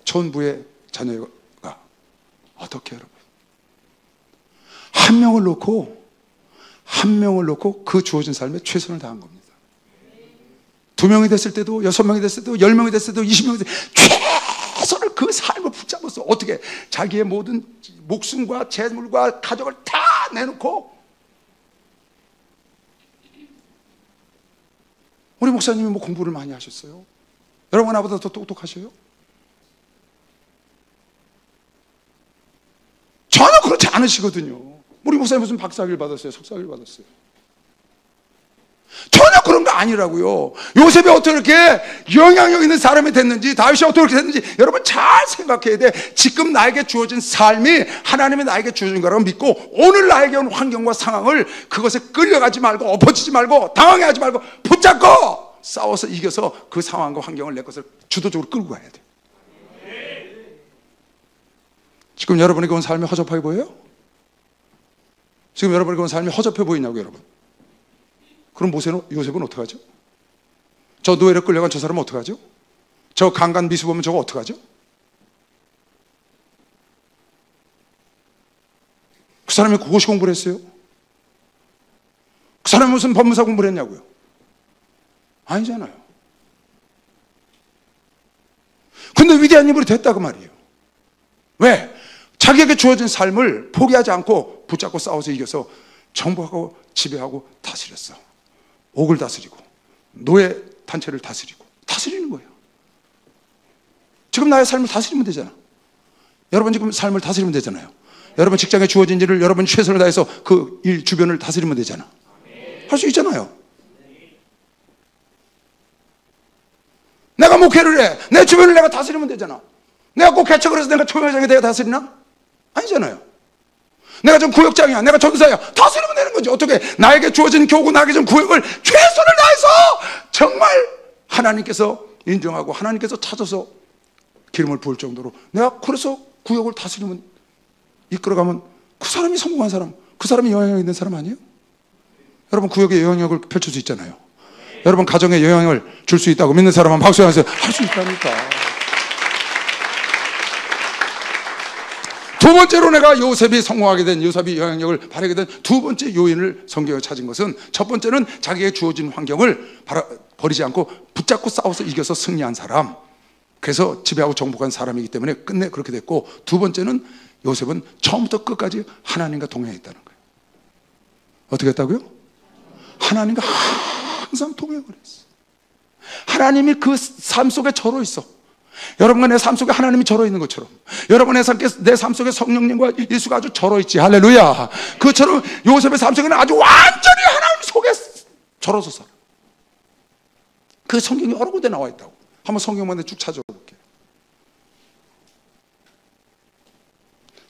A: 천부의 자녀가 어떻게, 여러분? 한 명을 놓고 그 주어진 삶에 최선을 다한 겁니다. 2명이 됐을 때도, 6명이 됐을 때도, 10명이 됐을 때도, 20명이 됐을 때도 최선을 그 삶을 붙잡아서 어떻게 자기의 모든 목숨과 재물과 가족을 다 내놓고. 우리 목사님이 뭐 공부를 많이 하셨어요? 여러분 나보다 더 똑똑하셔요? 전혀 그렇지 않으시거든요. 우리 목사님 무슨 박사학위를 받았어요? 석사학위를 받았어요? 전혀 그런 거 아니라고요. 요셉이 어떻게 이렇게 영향력 있는 사람이 됐는지, 다윗이 어떻게 이렇게 됐는지 여러분 잘 생각해야 돼. 지금 나에게 주어진 삶이 하나님이 나에게 주어진 거라고 믿고, 오늘 나에게 온 환경과 상황을 그것에 끌려가지 말고, 엎어지지 말고, 당황해하지 말고 붙잡고 싸워서 이겨서 그 상황과 환경을 내 것을 주도적으로 끌고 가야 돼. 지금 여러분에게 온 삶이 허접하게 보여요? 지금 여러분에게 온 삶이 허접해 보이냐고, 여러분? 그럼 요셉은 어떡하죠? 저 노예로 끌려간 저 사람은 어떡하죠? 저 강간 미수 보면 저거 어떡하죠? 그 사람이 고시 공부를 했어요? 그 사람이 무슨 법무사 공부를 했냐고요? 아니잖아요. 근데 위대한 인물이 됐다고 말이에요. 왜? 자기에게 주어진 삶을 포기하지 않고 붙잡고 싸워서 이겨서 정복하고 지배하고 다스렸어. 옥을 다스리고 노예 단체를 다스리는 거예요. 지금 나의 삶을 다스리면 되잖아. 여러분 지금 삶을 다스리면 되잖아요. 여러분 직장에 주어진 일을 여러분 최선을 다해서 그 일 주변을 다스리면 되잖아. 할 수 있잖아요. 내가 목회를 해. 내 주변을 내가 다스리면 되잖아. 내가 꼭 개척을 해서 내가 총회장이 내가 다스리나? 아니잖아요. 내가 좀 구역장이야, 내가 전사야, 다스리면 되는 거지. 어떻게 나에게 주어진 교구, 나에게 준 구역을 최선을 다해서 정말 하나님께서 인정하고 하나님께서 찾아서 기름을 부을 정도로 내가 그래서 구역을 다스리면, 이끌어가면 그 사람이 성공한 사람, 그 사람이 영향력 있는 사람 아니에요? 여러분 구역에 영향력을 펼칠 수 있잖아요. 여러분 가정에 영향을 줄 수 있다고 믿는 사람은 박수 하세요. 할 수 있다니까. 두 번째로 내가 요셉이 성공하게 된, 요셉이 영향력을 발휘하게 된 두 번째 요인을 성경에 찾은 것은, 첫 번째는 자기에게 주어진 환경을 버리지 않고 붙잡고 싸워서 이겨서 승리한 사람, 그래서 지배하고 정복한 사람이기 때문에 끝내 그렇게 됐고, 두 번째는 요셉은 처음부터 끝까지 하나님과 동행했다는 거예요. 어떻게 했다고요? 하나님과 항상 동행을 했어. 하나님이 그 삶 속에 절호 있어. 여러분과 내 삶 속에 하나님이 절호 있는 것처럼, 여러분의 내 삶 속에 성령님과 예수가 아주 절호 있지. 할렐루야. 그처럼 요셉의 삶 속에는 아주 완전히 하나님 속에 절어서 살아. 그 성경이 여러 군데 나와 있다고. 한번 성경만 쭉 찾아볼게요.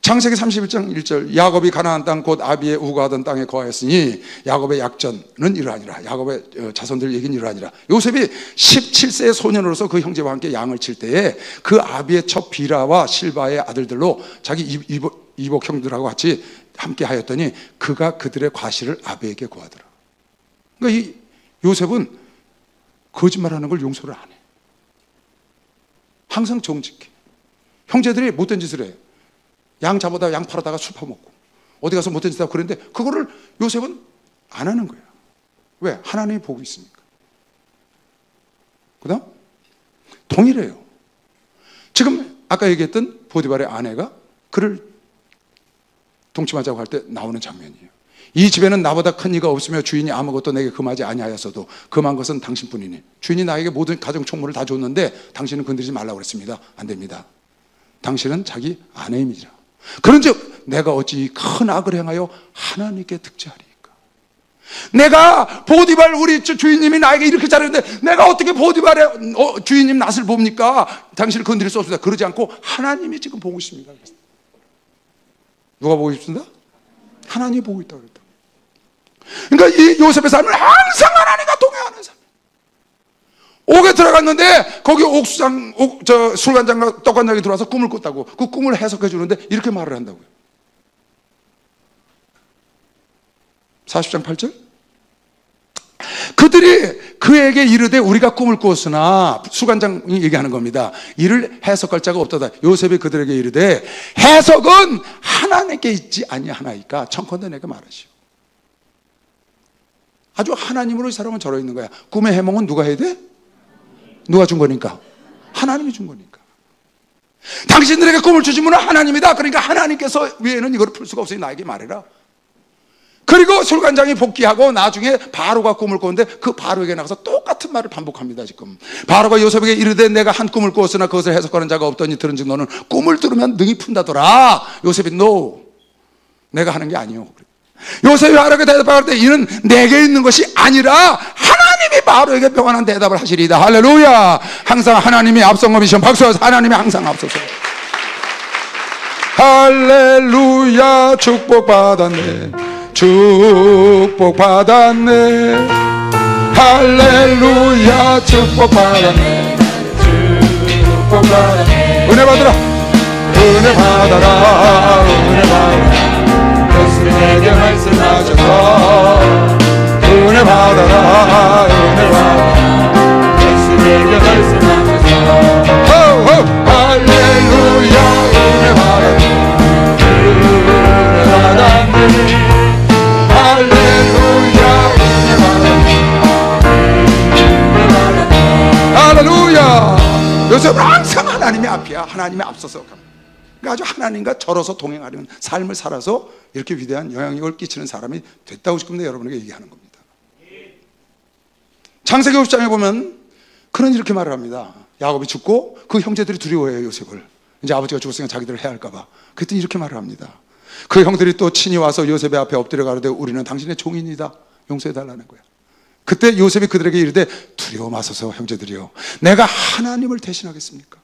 A: 창세기 31장 1절, 야곱이 가나안 땅 곧 아비의 우거하던 땅에 거하였으니 야곱의 약전은 이러하니라. 야곱의 자손들 얘기는 이러하니라. 요셉이 17세의 소년으로서 그 형제와 함께 양을 칠 때에 그 아비의 첩 비라와 실바의 아들들로 자기 이복 형들하고 같이 함께 하였더니 그가 그들의 과실을 아비에게 구하더라. 그러니까 이 요셉은 거짓말하는 걸 용서를 안 해. 항상 정직해. 형제들이 못된 짓을 해. 양 잡아다 양 팔아다가 술 퍼먹고 어디 가서 못된 짓 하고 그랬는데 그거를 요셉은 안 하는 거야. 왜? 하나님이 보고 있으니까. 그 다음 동일해요. 지금 아까 얘기했던 보디발의 아내가 그를 동침하자고 할 때 나오는 장면이에요. 이 집에는 나보다 큰 이가 없으며 주인이 아무것도 내게 금하지 아니하였어도 금한 것은 당신뿐이니 주인이 나에게 모든 가정 총무를 다 줬는데 당신은 건드리지 말라고 그랬습니다. 안 됩니다. 당신은 자기 아내임이라. 그런즉 내가 어찌 큰 악을 행하여 하나님께 득죄하리이까. 내가 보디발 우리 주인님이 나에게 이렇게 잘했는데 내가 어떻게 보디발의 주인님 낯을 봅니까? 당신을 건드릴 수 없습니다. 그러지 않고 하나님이 지금 보고 있습니다. 누가 보고 있습니다? 하나님이 보고 있다고 그랬다. 그러니까 이 요셉의 삶은 항상 하나님과 동행하는 삶. 옥에 들어갔는데 거기 술관장과 떡관장이 들어와서 꿈을 꿨다고. 그 꿈을 해석해 주는데 이렇게 말을 한다고요. 40장 8절. 그들이 그에게 이르되 우리가 꿈을 꾸었으나, 수관장이 얘기하는 겁니다. 이를 해석할 자가 없도다. 요셉이 그들에게 이르되 해석은 하나님께 있지 아니하나이까 청컨대 내게 말하시오. 아주 하나님으로 이 사람은 절어 있는 거야. 꿈의 해몽은 누가 해야 돼? 누가 준 거니까? 하나님이 준 거니까. 당신들에게 꿈을 주신 분은 하나님이다. 그러니까 하나님께서 외에는 이걸 풀 수가 없으니 나에게 말해라. 그리고 술관장이 복귀하고 나중에 바로가 꿈을 꿨는데 그 바로에게 나가서 똑같은 말을 반복합니다. 지금 바로가 요셉에게 이르되 내가 한 꿈을 꾸었으나 그것을 해석하는 자가 없더니 들은즉 너는 꿈을 들으면 능히 푼다더라. 요셉이 no, 내가 하는 게 아니요. 요셉이 바로에게 대답할 때 이는 내게 있는 것이 아니라 하나님이 바로에게 평안한 대답을 하시리이다. 할렐루야. 항상 하나님이 앞선 것이시오. 박수하셔서 하나님이 항상 앞서서. 할렐루야. 축복받았네. 축복받았네. 할렐루야. 축복받았네. 축복받았네. 은혜 받으라. 은혜 받아라. 은혜 받아라. 예수님에게 말씀하셔서 은혜 받아라. 은혜 받아라. 예수님에게 말씀하셔서 할렐루야. 은혜 받아라. 은혜 받았네. 할렐루야. 할렐루야. 요셉은 항상 하나님의 앞이야. 하나님의 앞서서 갑니다. 아주 하나님과 절어서 동행하려는 삶을 살아서 이렇게 위대한 영향력을 끼치는 사람이 됐다고 지금 여러분에게 얘기하는 겁니다. 창세기 50장에 보면 그는 이렇게 말을 합니다. 야곱이 죽고 그 형제들이 두려워해요. 요셉을. 이제 아버지가 죽었으니까 자기들을 해야 할까 봐. 그랬더니 이렇게 말을 합니다. 그 형들이 또 친히 와서 요셉의 앞에 엎드려 가로되 우리는 당신의 종인이다. 용서해 달라는 거야. 그때 요셉이 그들에게 이르되 두려워 마소서 형제들이여, 내가 하나님을 대신하겠습니까?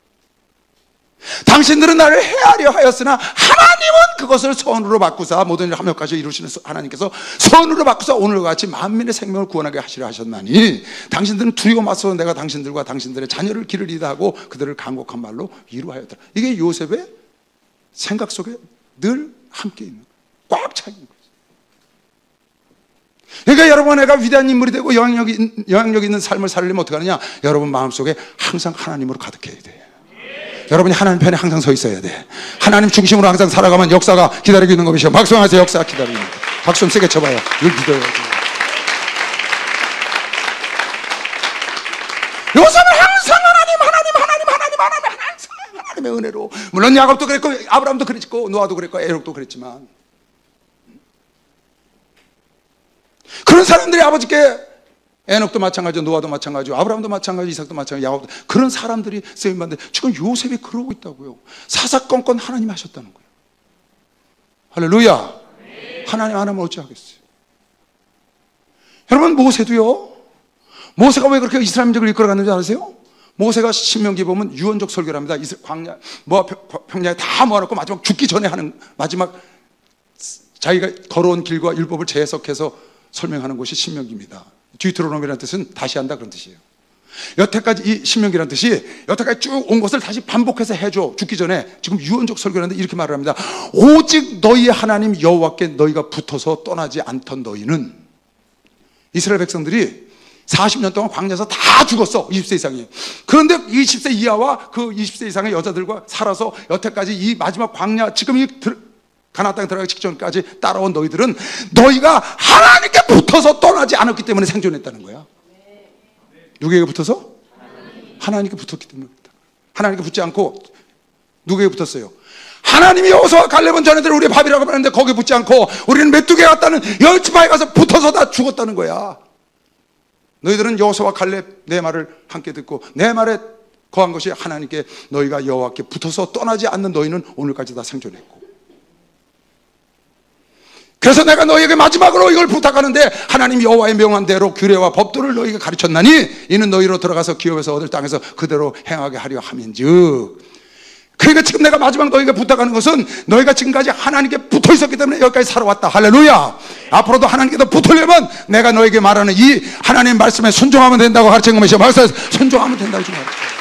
A: 당신들은 나를 해하려 하였으나 하나님은 그것을 선으로 바꾸사 모든 일을 합력까지 이루시는 하나님께서 선으로 바꾸사 오늘과 같이 만민의 생명을 구원하게 하시려 하셨나니 당신들은 두려워 마소서 내가 당신들과 당신들의 자녀를 기르리다 하고 그들을 간곡한 말로 위로하였다. 이게 요셉의 생각 속에 늘 함께 있는, 꽉 차 있는 거죠. 그러니까 여러분, 내가 위대한 인물이 되고 영향력 있는 삶을 살려면 어떻게 하느냐? 여러분 마음속에 항상 하나님으로 가득해야 돼. 여러분이 하나님 편에 항상 서 있어야 돼. 하나님 중심으로 항상 살아가면 역사가 기다리고 있는 것이죠. 박수하세요. 역사가 기다리고 있는 거. 박수 좀 세게 쳐봐요. 이걸 믿어요. 요셉은 항상 하나님의 은혜로, 물론 야곱도 그랬고 아브라함도 그랬고 노아도 그랬고 에녹도 그랬지만, 그런 사람들이 아버지께, 에녹도 마찬가지고 노아도 마찬가지고 아브라함도 마찬가지고 이삭도 마찬가지고 야곱도, 그런 사람들이 쓰임받는데 지금 요셉이 그러고 있다고요. 사사건건 하나님 하셨다는 거예요. 할렐루야. 하나님 안 하면 어찌하겠어요. 여러분, 모세도요, 모세가 왜 그렇게 이스라엘 민족을 이끌어갔는지 아세요? 모세가 신명기 보면 유언적 설교를 합니다. 광야, 평야에 다 모아놓고 마지막 죽기 전에 하는, 마지막 자기가 걸어온 길과 율법을 재해석해서 설명하는 것이 신명기입니다. 디우테로노미라는 뜻은 다시 한다, 그런 뜻이에요. 여태까지 이 신명기라는 뜻이 여태까지 쭉 온 것을 다시 반복해서 해줘. 죽기 전에 지금 유언적 설교를 하는데 이렇게 말을 합니다. 오직 너희의 하나님 여호와께 너희가 붙어서 떠나지 않던 너희는, 이스라엘 백성들이 40년 동안 광야에서 다 죽었어. 20세 이상이. 그런데 20세 이하와 그 20세 이상의 여자들과 살아서 여태까지 이 마지막 광야, 지금 이 가나안 땅에 들어가기 직전까지 따라온 너희들은 너희가 하나님께 붙어서 떠나지 않았기 때문에 생존했다는 거야. 누구에게 붙어서? 하나님께 붙었기 때문에. 하나님께 붙지 않고 누구에게 붙었어요? 하나님이 여호수아와 갈렙은 전에들 우리 밥이라고 하는데 거기에 붙지 않고 우리는 메뚜기에 갔다는 열지파에 가서 붙어서 다 죽었다는 거야. 너희들은 여호수아와 갈렙 내 말을 함께 듣고 내 말에 거한 것이 하나님께, 너희가 여호와께 붙어서 떠나지 않는 너희는 오늘까지 다 생존했고, 그래서 내가 너희에게 마지막으로 이걸 부탁하는데 하나님 여호와의 명한 대로 규례와 법도를 너희에게 가르쳤나니 이는 너희로 들어가서 기업에서 얻을 땅에서 그대로 행하게 하려 함인즉, 그러니까 지금 내가 마지막 너희에게 부탁하는 것은 너희가 지금까지 하나님께 붙어 있었기 때문에 여기까지 살아왔다. 할렐루야. 앞으로도 하나님께 더 붙으려면 내가 너에게 말하는 이 하나님 말씀에 순종하면 된다고 가르친 것이요. 말씀에서 순종하면 된다고 지금 가르쳐요.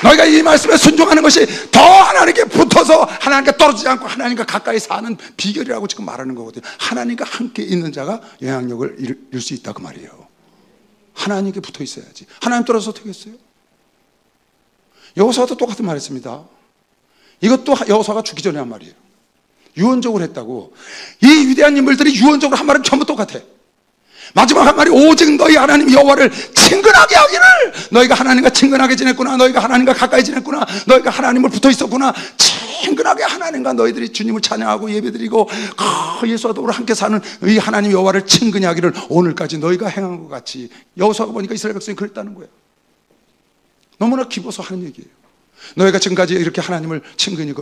A: 너희가 이 말씀에 순종하는 것이 더 하나님께 붙어서 하나님께 떨어지지 않고 하나님과 가까이 사는 비결이라고 지금 말하는 거거든요. 하나님과 함께 있는 자가 영향력을 이룰 수 있다 그 말이에요. 하나님께 붙어 있어야지. 하나님 떨어져서 되겠어요? 여호수아도 똑같은 말 했습니다. 이것도 여호수아가 죽기 전에 한 말이에요. 유언적으로 했다고. 이 위대한 인물들이 유언적으로 한 말은 전부 똑같아. 마지막 한 말이 오직 너희 하나님 여호와를 친근하게 하기를. 너희가 하나님과 친근하게 지냈구나. 너희가 하나님과 가까이 지냈구나. 너희가 하나님을 붙어 있었구나. 친근하게 하나님과 너희들이 주님을 찬양하고 예배드리고 예수와 더불어 함께 사는 이 하나님 여호와를 친근히 하기를 오늘까지 너희가 행한 것 같이. 여호수아가 보니까 이스라엘 백성이 그랬다는 거예요. 너무나 기뻐서 하는 얘기예요. 너희가 지금까지 이렇게 하나님을 친근히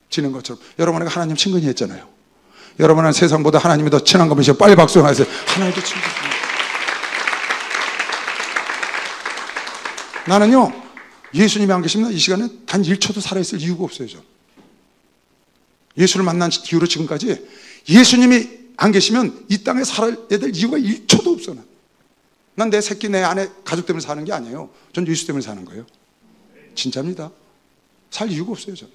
A: 지낸 것처럼 여러분에게 하나님 친근히 했잖아요. 여러분은 세상보다 하나님이 더 친한 것이죠. 빨리 박수하세요. 하나님도 친근합니다. 나는요, 예수님이 안 계시면 이 시간에 단 1초도 살아있을 이유가 없어요. 저. 예수를 만난 뒤로 지금까지 예수님이 안 계시면 이 땅에 살아야 될 이유가 1초도 없어. 난 내 새끼, 내 아내, 가족 때문에 사는 게 아니에요. 전 예수 때문에 사는 거예요. 진짜입니다. 살 이유가 없어요. 전.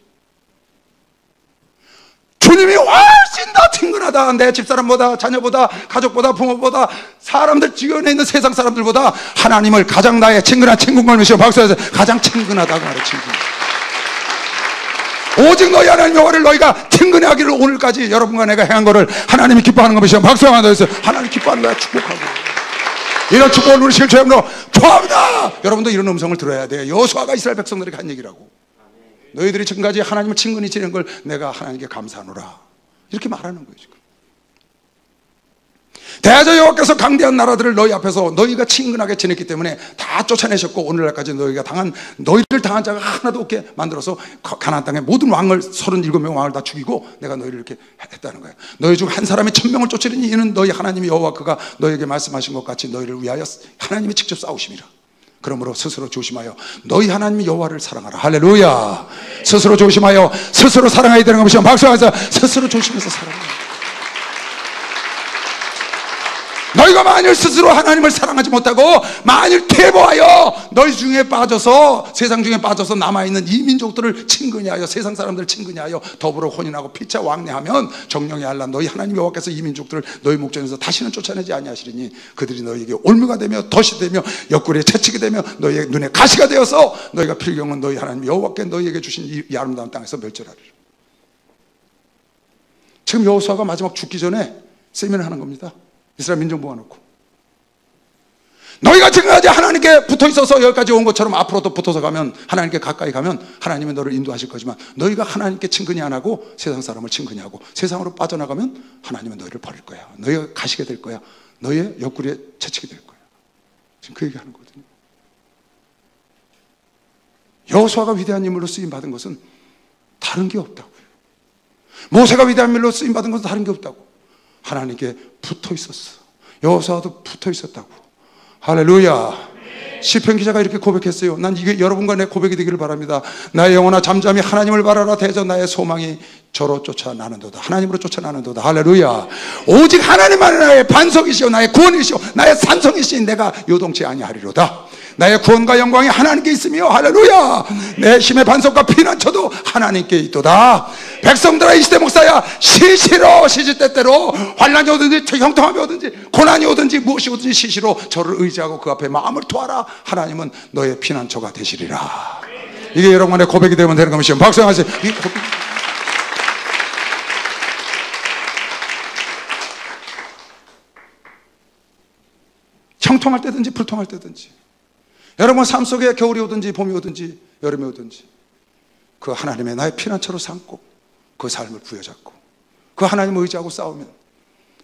A: 주님이 훨씬 더 친근하다. 내 집사람보다, 자녀보다, 가족보다, 부모보다, 사람들 주변에 있는 세상 사람들보다 하나님을 가장 나의 친근한 친구걸 미시오. 박수해서 가장 친근하다고 말해. 친근. 오직 너희 하나님 여호와를 너희가 친근히 하기를 오늘까지 여러분과 내가 행한 것을 하나님이 기뻐하는 것이요. 박수하면서 하나님 기뻐하는 거야. 축복하고. 이런 축복을 누리실 주님으로 좋아합니다. 여러분도 이런 음성을 들어야 돼요. 여호수아가 이스라엘 백성들에게 한 얘기라고. 너희들이 지금까지 하나님을 친근히 지낸 걸 내가 하나님께 감사하노라. 이렇게 말하는 거예요. 지금. 대저 여호와께서 강대한 나라들을 너희 앞에서 너희가 친근하게 지냈기 때문에 다 쫓아내셨고 오늘날까지 너희를 당한 자가 하나도 없게 만들어서 가나안 땅의 모든 왕을 37명 왕을 다 죽이고 내가 너희를 이렇게 했다는 거예요. 너희 중 한 사람이 1000명을 쫓으리니 이는 너희 하나님이 여호와 그가 너희에게 말씀하신 것 같이 너희를 위하여 하나님이 직접 싸우심이라. 그러므로 스스로 조심하여 너희 하나님 여호와를 사랑하라. 할렐루야. 스스로 조심하여 스스로 사랑해야 되는 것이요. 박수하면서 스스로 조심해서 사랑하라. 너희가 만일 스스로 하나님을 사랑하지 못하고 만일 퇴보하여 너희 중에 빠져서 세상 중에 빠져서 남아있는 이 민족들을 친근히 하여 세상 사람들을 친근히 하여 더불어 혼인하고 피차 왕래하면 정령의 알라 너희 하나님 여호와께서 이 민족들을 너희 목전에서 다시는 쫓아내지 아니하시리니 그들이 너희에게 올무가 되며 덫이 되며 옆구리에 채찍이 되며 너희의 눈에 가시가 되어서 너희가 필경은 너희 하나님 여호와께 너희에게 주신 이 아름다운 땅에서 멸절하리라. 지금 여호수아가 마지막 죽기 전에 세미나를 하는 겁니다. 이스라엘 민족 모아놓고 너희가 지금까지 하나님께 붙어있어서 여기까지 온 것처럼 앞으로도 붙어서 가면 하나님께 가까이 가면 하나님이 너를 인도하실 거지만 너희가 하나님께 친근히 안 하고 세상 사람을 친근히 하고 세상으로 빠져나가면 하나님은 너희를 버릴 거야. 너희가 가시게 될 거야. 너희의 옆구리에 채찍이 될 거야. 지금 그 얘기하는 거거든요. 여호수아가 위대한 인물로 쓰임받은 것은 다른 게 없다고요. 모세가 위대한 인물로 쓰임받은 것은 다른 게 없다고. 하나님께 붙어 있었어. 여호수아도 붙어 있었다고. 할렐루야. 시편 기자가 이렇게 고백했어요. 난 이게 여러분과 내 고백이 되기를 바랍니다. 나의 영혼아 잠잠히 하나님을 바라라. 대저 나의 소망이 저로 쫓아나는도다. 하나님으로 쫓아나는도다. 할렐루야. 오직 하나님만이 나의 반석이시오 나의 구원이시오 나의 산성이시인 내가 요동치 아니하리로다. 나의 구원과 영광이 하나님께 있으며 할렐루야. 내 힘의 반석과 피난처도 하나님께 있도다. 백성들아 이 시대 목사야 시시로 시시때때로 환난이 오든지 형통함이 오든지 고난이 오든지 무엇이 오든지 시시로 저를 의지하고 그 앞에 마음을 토하라. 하나님은 너의 피난처가 되시리라. 이게 여러분의 고백이 되면 되는 것이죠. 박수하세요. 형통할 때든지 불통할 때든지 여러분 삶 속에 겨울이 오든지 봄이 오든지 여름이 오든지 그 하나님의 나의 피난처로 삼고 그 삶을 부여잡고 그 하나님을 의지하고 싸우면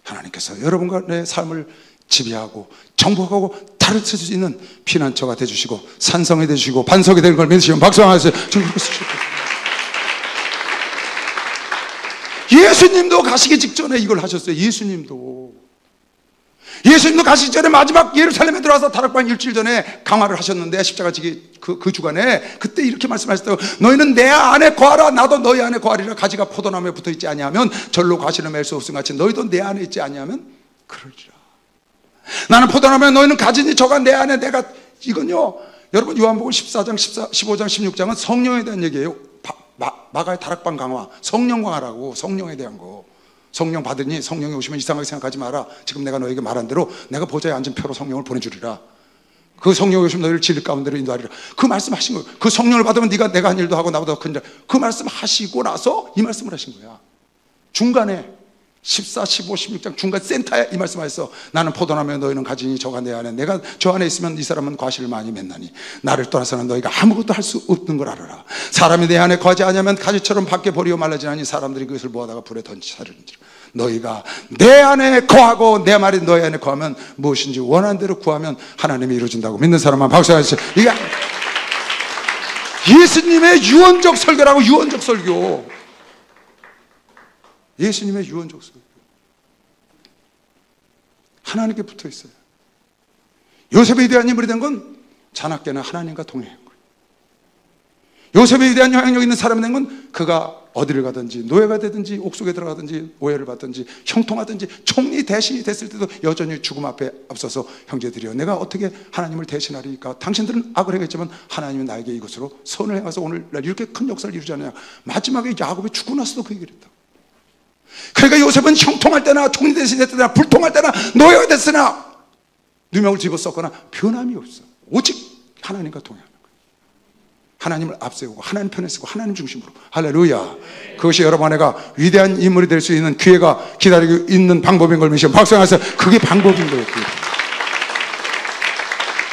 A: 하나님께서 여러분과 내 삶을 지배하고 정복하고 다루실 수 있는 피난처가 되주시고 산성이 되주시고 반석이 될 걸 믿으시면 박수 한번 하세요. 예수님도 가시기 직전에 이걸 하셨어요. 예수님도 예수님도 가시기 전에 마지막 예루살렘에 들어와서 다락방 일주일 전에 강화를 하셨는데, 십자가 지기 그 주간에 그때 이렇게 말씀하셨다고. 너희는 내 안에 거하라, 나도 너희 안에 거하리라. 가지가 포도나무에 붙어있지 아니하면 절로 가시는 맬 수 없음 같이 너희도 내 안에 있지 아니하면 그러리라. 나는 포도나무에 너희는 가지니 저가 내 안에 내가. 이건요, 여러분 요한복음 14장 15장 16장은 성령에 대한 얘기예요. 마가의 다락방 강화, 성령 강화라고. 성령에 대한 거. 성령 받으니 성령이 오시면 이상하게 생각하지 마라. 지금 내가 너에게 말한 대로 내가 보좌에 앉은 표로 성령을 보내주리라. 그 성령이 오시면 너희를 진리 가운데로 인도하리라. 그 말씀하신 거예요. 그 성령을 받으면 네가 내가 한 일도 하고 나보다 더 큰 일. 그 말씀하시고 나서 이 말씀을 하신 거야. 중간에 14, 15, 16장 중간 센터에 이 말씀하셨어. 나는 포도나무에 너희는 가지니 저가 내 안에, 내가 저 안에 있으면 이 사람은 과실을 많이 맺나니 나를 떠나서는 너희가 아무것도 할 수 없는 걸 알아라. 사람이 내 안에 거하지 아니하면 가지처럼 밖에 버리고 말라지나니 사람들이 그것을 모아다가 불에 던지사르는지라. 너희가 내 안에 거하고 내 말이 너희 안에 거하면 무엇인지 원하는 대로 구하면 하나님이 이루어진다고. 믿는 사람만 박수하시죠. 이게 예수님의 유언적 설교라고. 유언적 설교. 예수님의 유언적 설교. 하나님께 붙어 있어요. 요셉의 위대한 인물이 된 건 자나깨나 하나님과 동행한 거예요. 요셉의 위대한 영향력 있는 사람이 된 건 그가 어디를 가든지, 노예가 되든지 옥속에 들어가든지 오해를 받든지 형통하든지 총리 대신이 됐을 때도 여전히 죽음 앞에 앞서서 형제들이여 내가 어떻게 하나님을 대신하리까. 당신들은 악을 행했지만 하나님은 나에게 이것으로 선을 행해서 오늘날 이렇게 큰 역사를 이루지 않느냐. 마지막에 야곱이 죽고 나서도 그 얘기를 했다. 그러니까 요셉은 형통할 때나 총리 대신이 됐을 때나 불통할 때나 노예가 됐으나 누명을 집어썼거나 변함이 없어. 오직 하나님과 동행하는 거예요. 하나님을 앞세우고 하나님 편에 서고 하나님 중심으로. 할렐루야. 그것이 여러분 안에가 위대한 인물이 될 수 있는 기회가 기다리고 있는 방법인 걸 믿으시면 박수하면서 그게 방법인 거예요. 그게.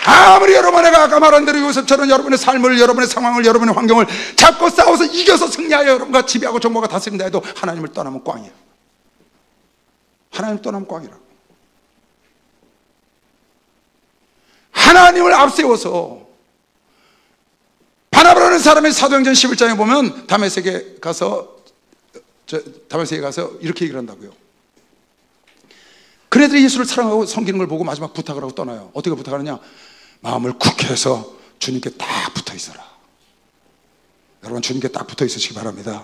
A: 아무리 여러분 안에가 아까 말한 대로 요셉처럼 여러분의 삶을, 여러분의 상황을, 여러분의 환경을 잡고 싸워서 이겨서 승리하여 여러분과 지배하고 정보가 다스린다 해도 하나님을 떠나면 꽝이에요. 하나님을 떠나면 꽝이라고. 하나님을 앞세워서. 바나바라는 사람의 사도행전 11장에 보면 다메섹에 가서 이렇게 얘기를 한다고요. 그네들이 예수를 사랑하고 섬기는 걸 보고 마지막 부탁을 하고 떠나요. 어떻게 부탁하느냐. 마음을 굳게 해서 주님께 딱 붙어 있어라. 여러분 주님께 딱 붙어 있으시기 바랍니다.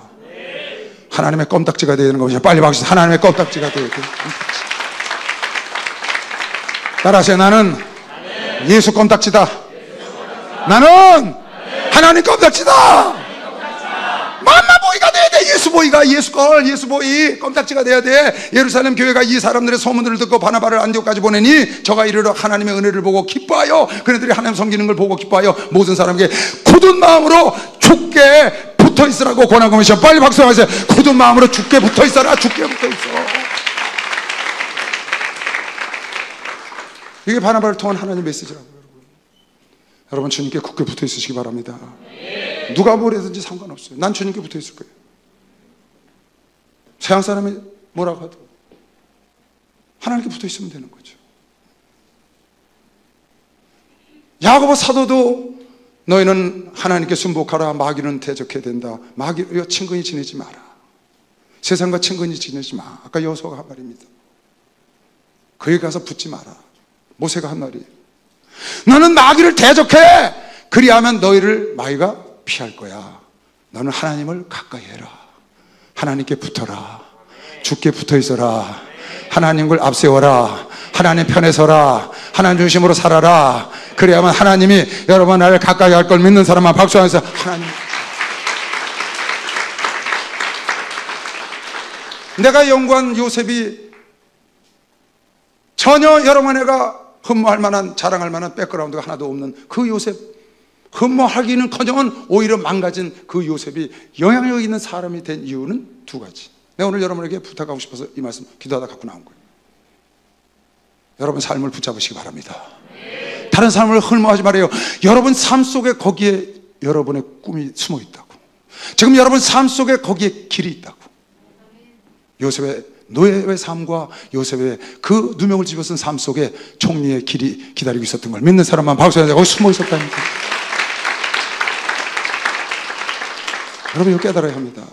A: 하나님의 껌딱지가 되는 것이죠. 빨리 박수쳐. 하나님의 껌딱지가 되어야 돼요. 따라하세요. 나는 예수 껌딱지다. 나는 하나님 껌딱지다. 맘마보이가 돼야 돼. 예수보이가, 예수걸, 예수보이 껌딱지가 돼야 돼. 예루살렘 교회가 이 사람들의 소문들을 듣고 바나바를 안디옥까지 보내니 저가 이르러 하나님의 은혜를 보고 기뻐하여, 그네들이 하나님 섬기는 걸 보고 기뻐하여 모든 사람에게 굳은 마음으로 죽게 붙어 있으라고 권하고 계셔. 빨리 박수하세요. 굳은 마음으로 죽게 붙어 있어라. 죽게 붙어 있어. 이게 바나바를 통한 하나님 메시지라고요. 여러분 주님께 굳게 붙어 있으시기 바랍니다. 누가 뭐래든지 상관없어요. 난 주님께 붙어 있을 거예요. 세상 사람이 뭐라고 하도 하나님께 붙어 있으면 되는 거죠. 야고보 사도도 너희는 하나님께 순복하라. 마귀는 대적해야 된다. 마귀와 친근히 지내지 마라. 세상과 친근히 지내지 마. 아까 여호수아가 한 말입니다. 그에 가서 붙지 마라. 모세가 한 말이에요. 너는 마귀를 대적해. 그리하면 너희를 마귀가 피할 거야. 너는 하나님을 가까이 해라. 하나님께 붙어라. 주께 붙어 있어라. 하나님을 앞세워라. 하나님 편에 서라. 하나님 중심으로 살아라. 그래야만 하나님이 여러분 나를 가까이 할 걸 믿는 사람만 박수하면서 하나님. 내가 연구한 요셉이 전혀 여러분에가 흠모할 만한, 자랑할 만한 백그라운드가 하나도 없는 그 요셉, 흠모하기는커녕 오히려 망가진 그 요셉이 영향력 있는 사람이 된 이유는 두 가지. 내가 오늘 여러분에게 부탁하고 싶어서 이 말씀 기도하다 갖고 나온 거예요. 여러분 삶을 붙잡으시기 바랍니다. 다른 사람을 흠모하지 말아요. 여러분 삶 속에 거기에 여러분의 꿈이 숨어 있다고. 지금 여러분 삶 속에 거기에 길이 있다고. 요셉의 노예의 삶과 요셉의 그 누명을 집어쓴 삶 속에 총리의 길이 기다리고 있었던 걸 믿는 사람만 박수해야 되고 숨어 있었다니까. 여러분 이거 깨달아야 합니다.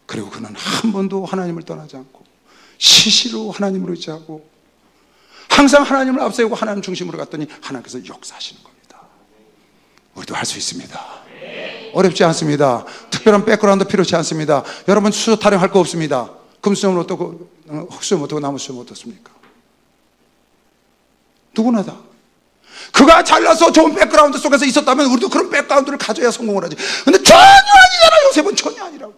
A: 그리고 그는 한 번도 하나님을 떠나지 않고 시시로 하나님으로 의지하고 항상 하나님을 앞세우고 하나님 중심으로 갔더니 하나님께서 역사하시는 겁니다. 우리도 할 수 있습니다. 어렵지 않습니다. 특별한 백그라운드 필요치 않습니다. 여러분 수소 타령할 거 없습니다. 금수염을 어떻고 흑수염 어떻고 나무수염 어떻습니까? 누구나 다. 그가 잘나서 좋은 백그라운드 속에서 있었다면 우리도 그런 백그라운드를 가져야 성공을 하지. 근데 전혀 아니잖아. 요셉은 전혀 아니라고.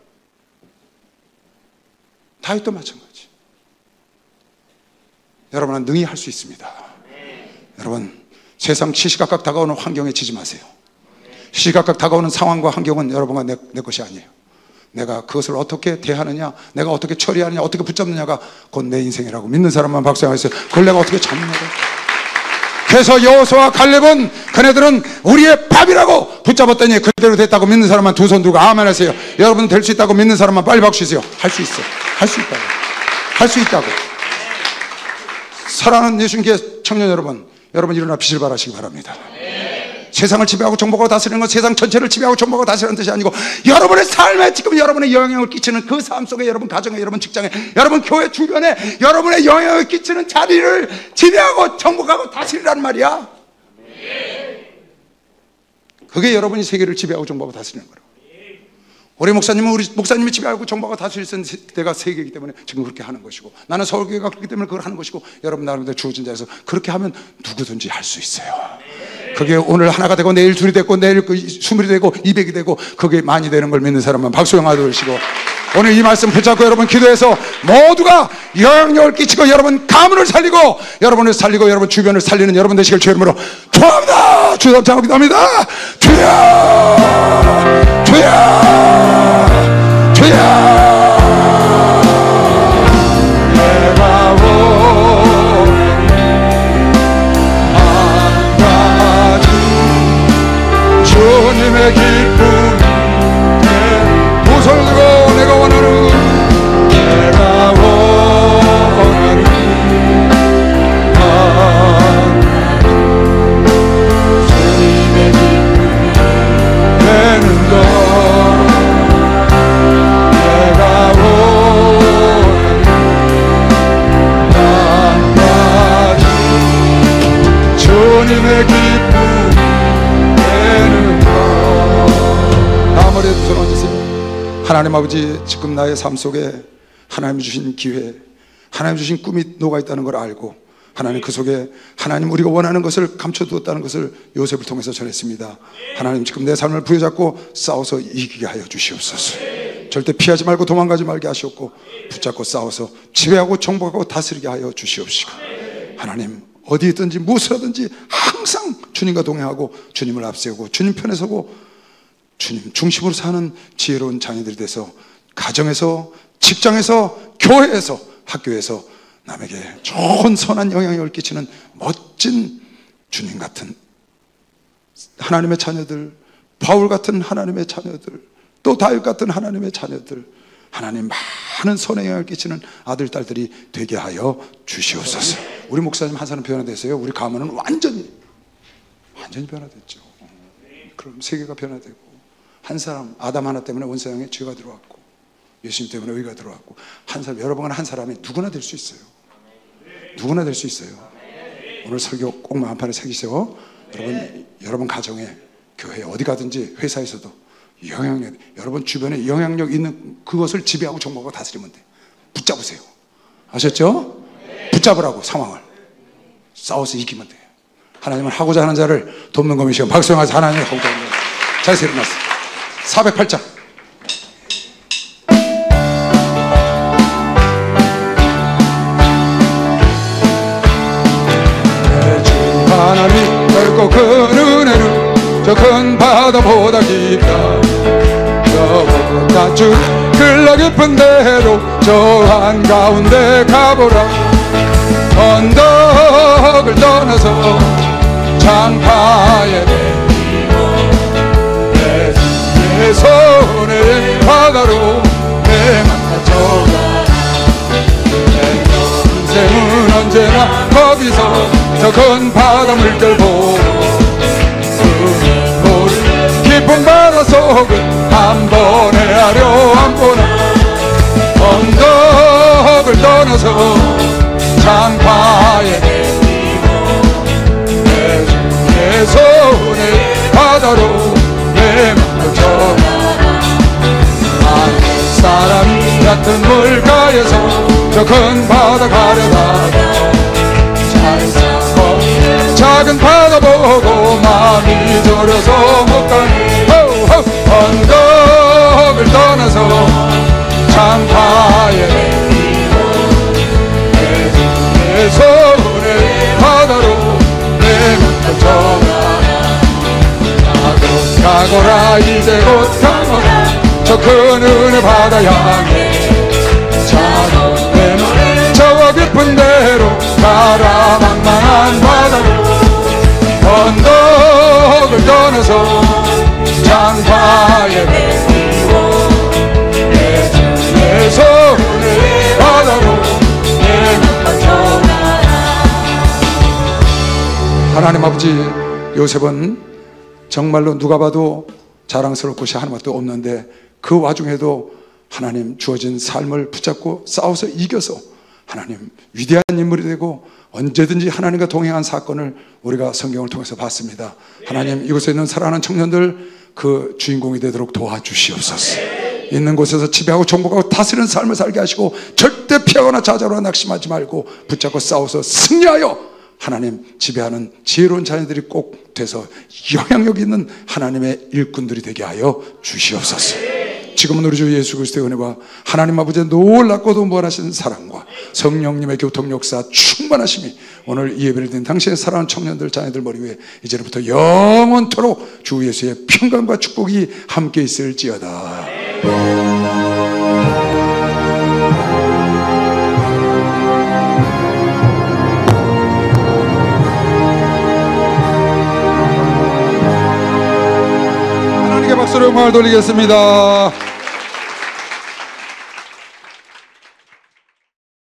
A: 다윗도 마찬가지. 여러분은 능히 할 수 있습니다. 여러분 세상 시시각각 다가오는 환경에 지지 마세요. 시시각각 다가오는 상황과 환경은 여러분과 내 것이 아니에요. 내가 그것을 어떻게 대하느냐, 내가 어떻게 처리하느냐, 어떻게 붙잡느냐가 곧 내 인생이라고 믿는 사람만 박수하세요. 그걸 내가 어떻게 잡느냐고. 그래서 여호수아와 갈렙은 그네들은 우리의 밥이라고 붙잡았더니 그대로 됐다고 믿는 사람만 두 손 들고 아멘 하세요. 여러분 될 수 있다고 믿는 사람만 빨리 박수 주세요. 할 수 있어. 할 수 있다고. 할 수 있다고. 사랑하는 예수님께 청년 여러분, 여러분 일어나 빛을 발하시기 바랍니다. 세상을 지배하고 정복하고 다스리는 건 세상 전체를 지배하고 정복하고 다스리는 뜻이 아니고 여러분의 삶에 지금 여러분의 영향을 끼치는 그 삶 속에 여러분 가정에 여러분 직장에 여러분 교회 주변에 여러분의 영향을 끼치는 자리를 지배하고 정복하고 다스리라는 말이야. 그게 여러분이 세계를 지배하고 정복하고 다스리는 거라고. 우리 목사님이 지배하고 정복하고 다스릴 때가 세계이기 때문에 지금 그렇게 하는 것이고 나는 서울교회가 그렇기 때문에 그걸 하는 것이고 여러분 나름대로 주어진 자에서 그렇게 하면 누구든지 할 수 있어요. 그게 오늘 하나가 되고 내일 둘이 되고 내일 20이 되고 200이 되고 그게 많이 되는 걸 믿는 사람은 박수 영화 들으시고 오늘 이 말씀 붙잡고 여러분 기도해서 모두가 영향력을 끼치고 여러분 가문을 살리고 여러분을 살리고 여러분 주변을 살리는 여러분 되시길 주의 이름으로 축원합니다. 주여 감사합니다. 주여 주여 주여 주님의 기쁨 두 손을 들고 내가 원하는 주님의 기쁨 되는 것 내가 원하는 나까지 주님의 기쁨 하나님 아버지 지금 나의 삶 속에 하나님 주신 기회 하나님 주신 꿈이 녹아있다는 걸 알고 하나님 그 속에 하나님 우리가 원하는 것을 감춰두었다는 것을 요셉을 통해서 전했습니다. 하나님 지금 내 삶을 부여잡고 싸워서 이기게 하여 주시옵소서. 절대 피하지 말고 도망가지 말게 하시옵고 붙잡고 싸워서 지배하고 정복하고 다스리게 하여 주시옵시고 하나님 어디 있든지 무엇을 하든지 항상 주님과 동행하고 주님을 앞세우고 주님 편에 서고 주님 중심으로 사는 지혜로운 자녀들이 돼서 가정에서 직장에서 교회에서 학교에서 남에게 좋은 선한 영향력을 끼치는 멋진 주님 같은 하나님의 자녀들 바울 같은 하나님의 자녀들 또 다윗 같은 하나님의 자녀들 하나님 많은 선의 영향을 끼치는 아들 딸들이 되게 하여 주시옵소서. 우리 목사님 한 사람 변화됐어요. 우리 가문은 완전히 변화됐죠. 그럼 세계가 변화되고 한 사람 아담 하나 때문에 온 세상에 죄가 들어왔고 예수님 때문에 의가 들어왔고 한 사람 여러분 한 사람이 누구나 될 수 있어요. 누구나 될 수 있어요. 오늘 설교 꼭 마음판에 새기세요. 여러분 가정에 교회에 어디 가든지 회사에서도 영향력 여러분 주변에 영향력 있는 그것을 지배하고 정복하고 다스리면 돼. 붙잡으세요. 아셨죠? 붙잡으라고 상황을 싸워서 이기면 돼요. 하나님은 하고자 하는 자를 돕는 것이시고 박수영하서 하나님을 하고자 하는 자 자리에서 일어났어요. 408장 내 주 하나님 넓고 큰 은혜는 저 큰 바다보다 깊다. 저보다 주 흘러 깊은 대로 저 한가운데 가보라. 언덕을 떠나서 장파에 내 손에 바다로 내만 갇혀가. 내 인생은 언제나 거기서 저 큰 바다 물결 보고 모르는 깊은 바다 속을 한 번에 하려 한 번에 언덕을 떠나서 장파에 저 큰 바다 가려다가 작은 바다 보고 마음이 졸여서 못 가니 언덕을 떠나서 창가에 내 손에 바다로 내가 가거라 이제 곧 가거라 저 큰 은혜 바다 향해 자도 내 눈에 저 깊은 데로 가라 망망한 바다로 언덕을 떠나서 장파에 내리고 내 손에 바다로 내가 져가라. 하나님 아버지, 요셉은 정말로 누가 봐도 자랑스러울 곳이 하나도 없는데 그 와중에도 하나님 주어진 삶을 붙잡고 싸워서 이겨서 하나님 위대한 인물이 되고 언제든지 하나님과 동행한 사건을 우리가 성경을 통해서 봤습니다. 하나님, 이곳에 있는 사랑하는 청년들 그 주인공이 되도록 도와주시옵소서. 있는 곳에서 지배하고 정복하고 다스리는 삶을 살게 하시고 절대 피하거나 좌절하거나 낙심하지 말고 붙잡고 싸워서 승리하여 하나님 지배하는 지혜로운 자녀들이 꼭 돼서 영향력 있는 하나님의 일꾼들이 되게 하여 주시옵소서. 지금은 우리 주 예수 그리스도의 은혜와 하나님 아버지의 놀랍고도 무한하신 사랑과 성령님의 교통 역사 충만하심이 오늘 이 예배를 드린 당신의 사랑하는 청년들 자녀들 머리 위에 이제부터 영원토록 주 예수의 평강과 축복이 함께 있을지어다. 하나님께 박수로 영광을 돌리겠습니다.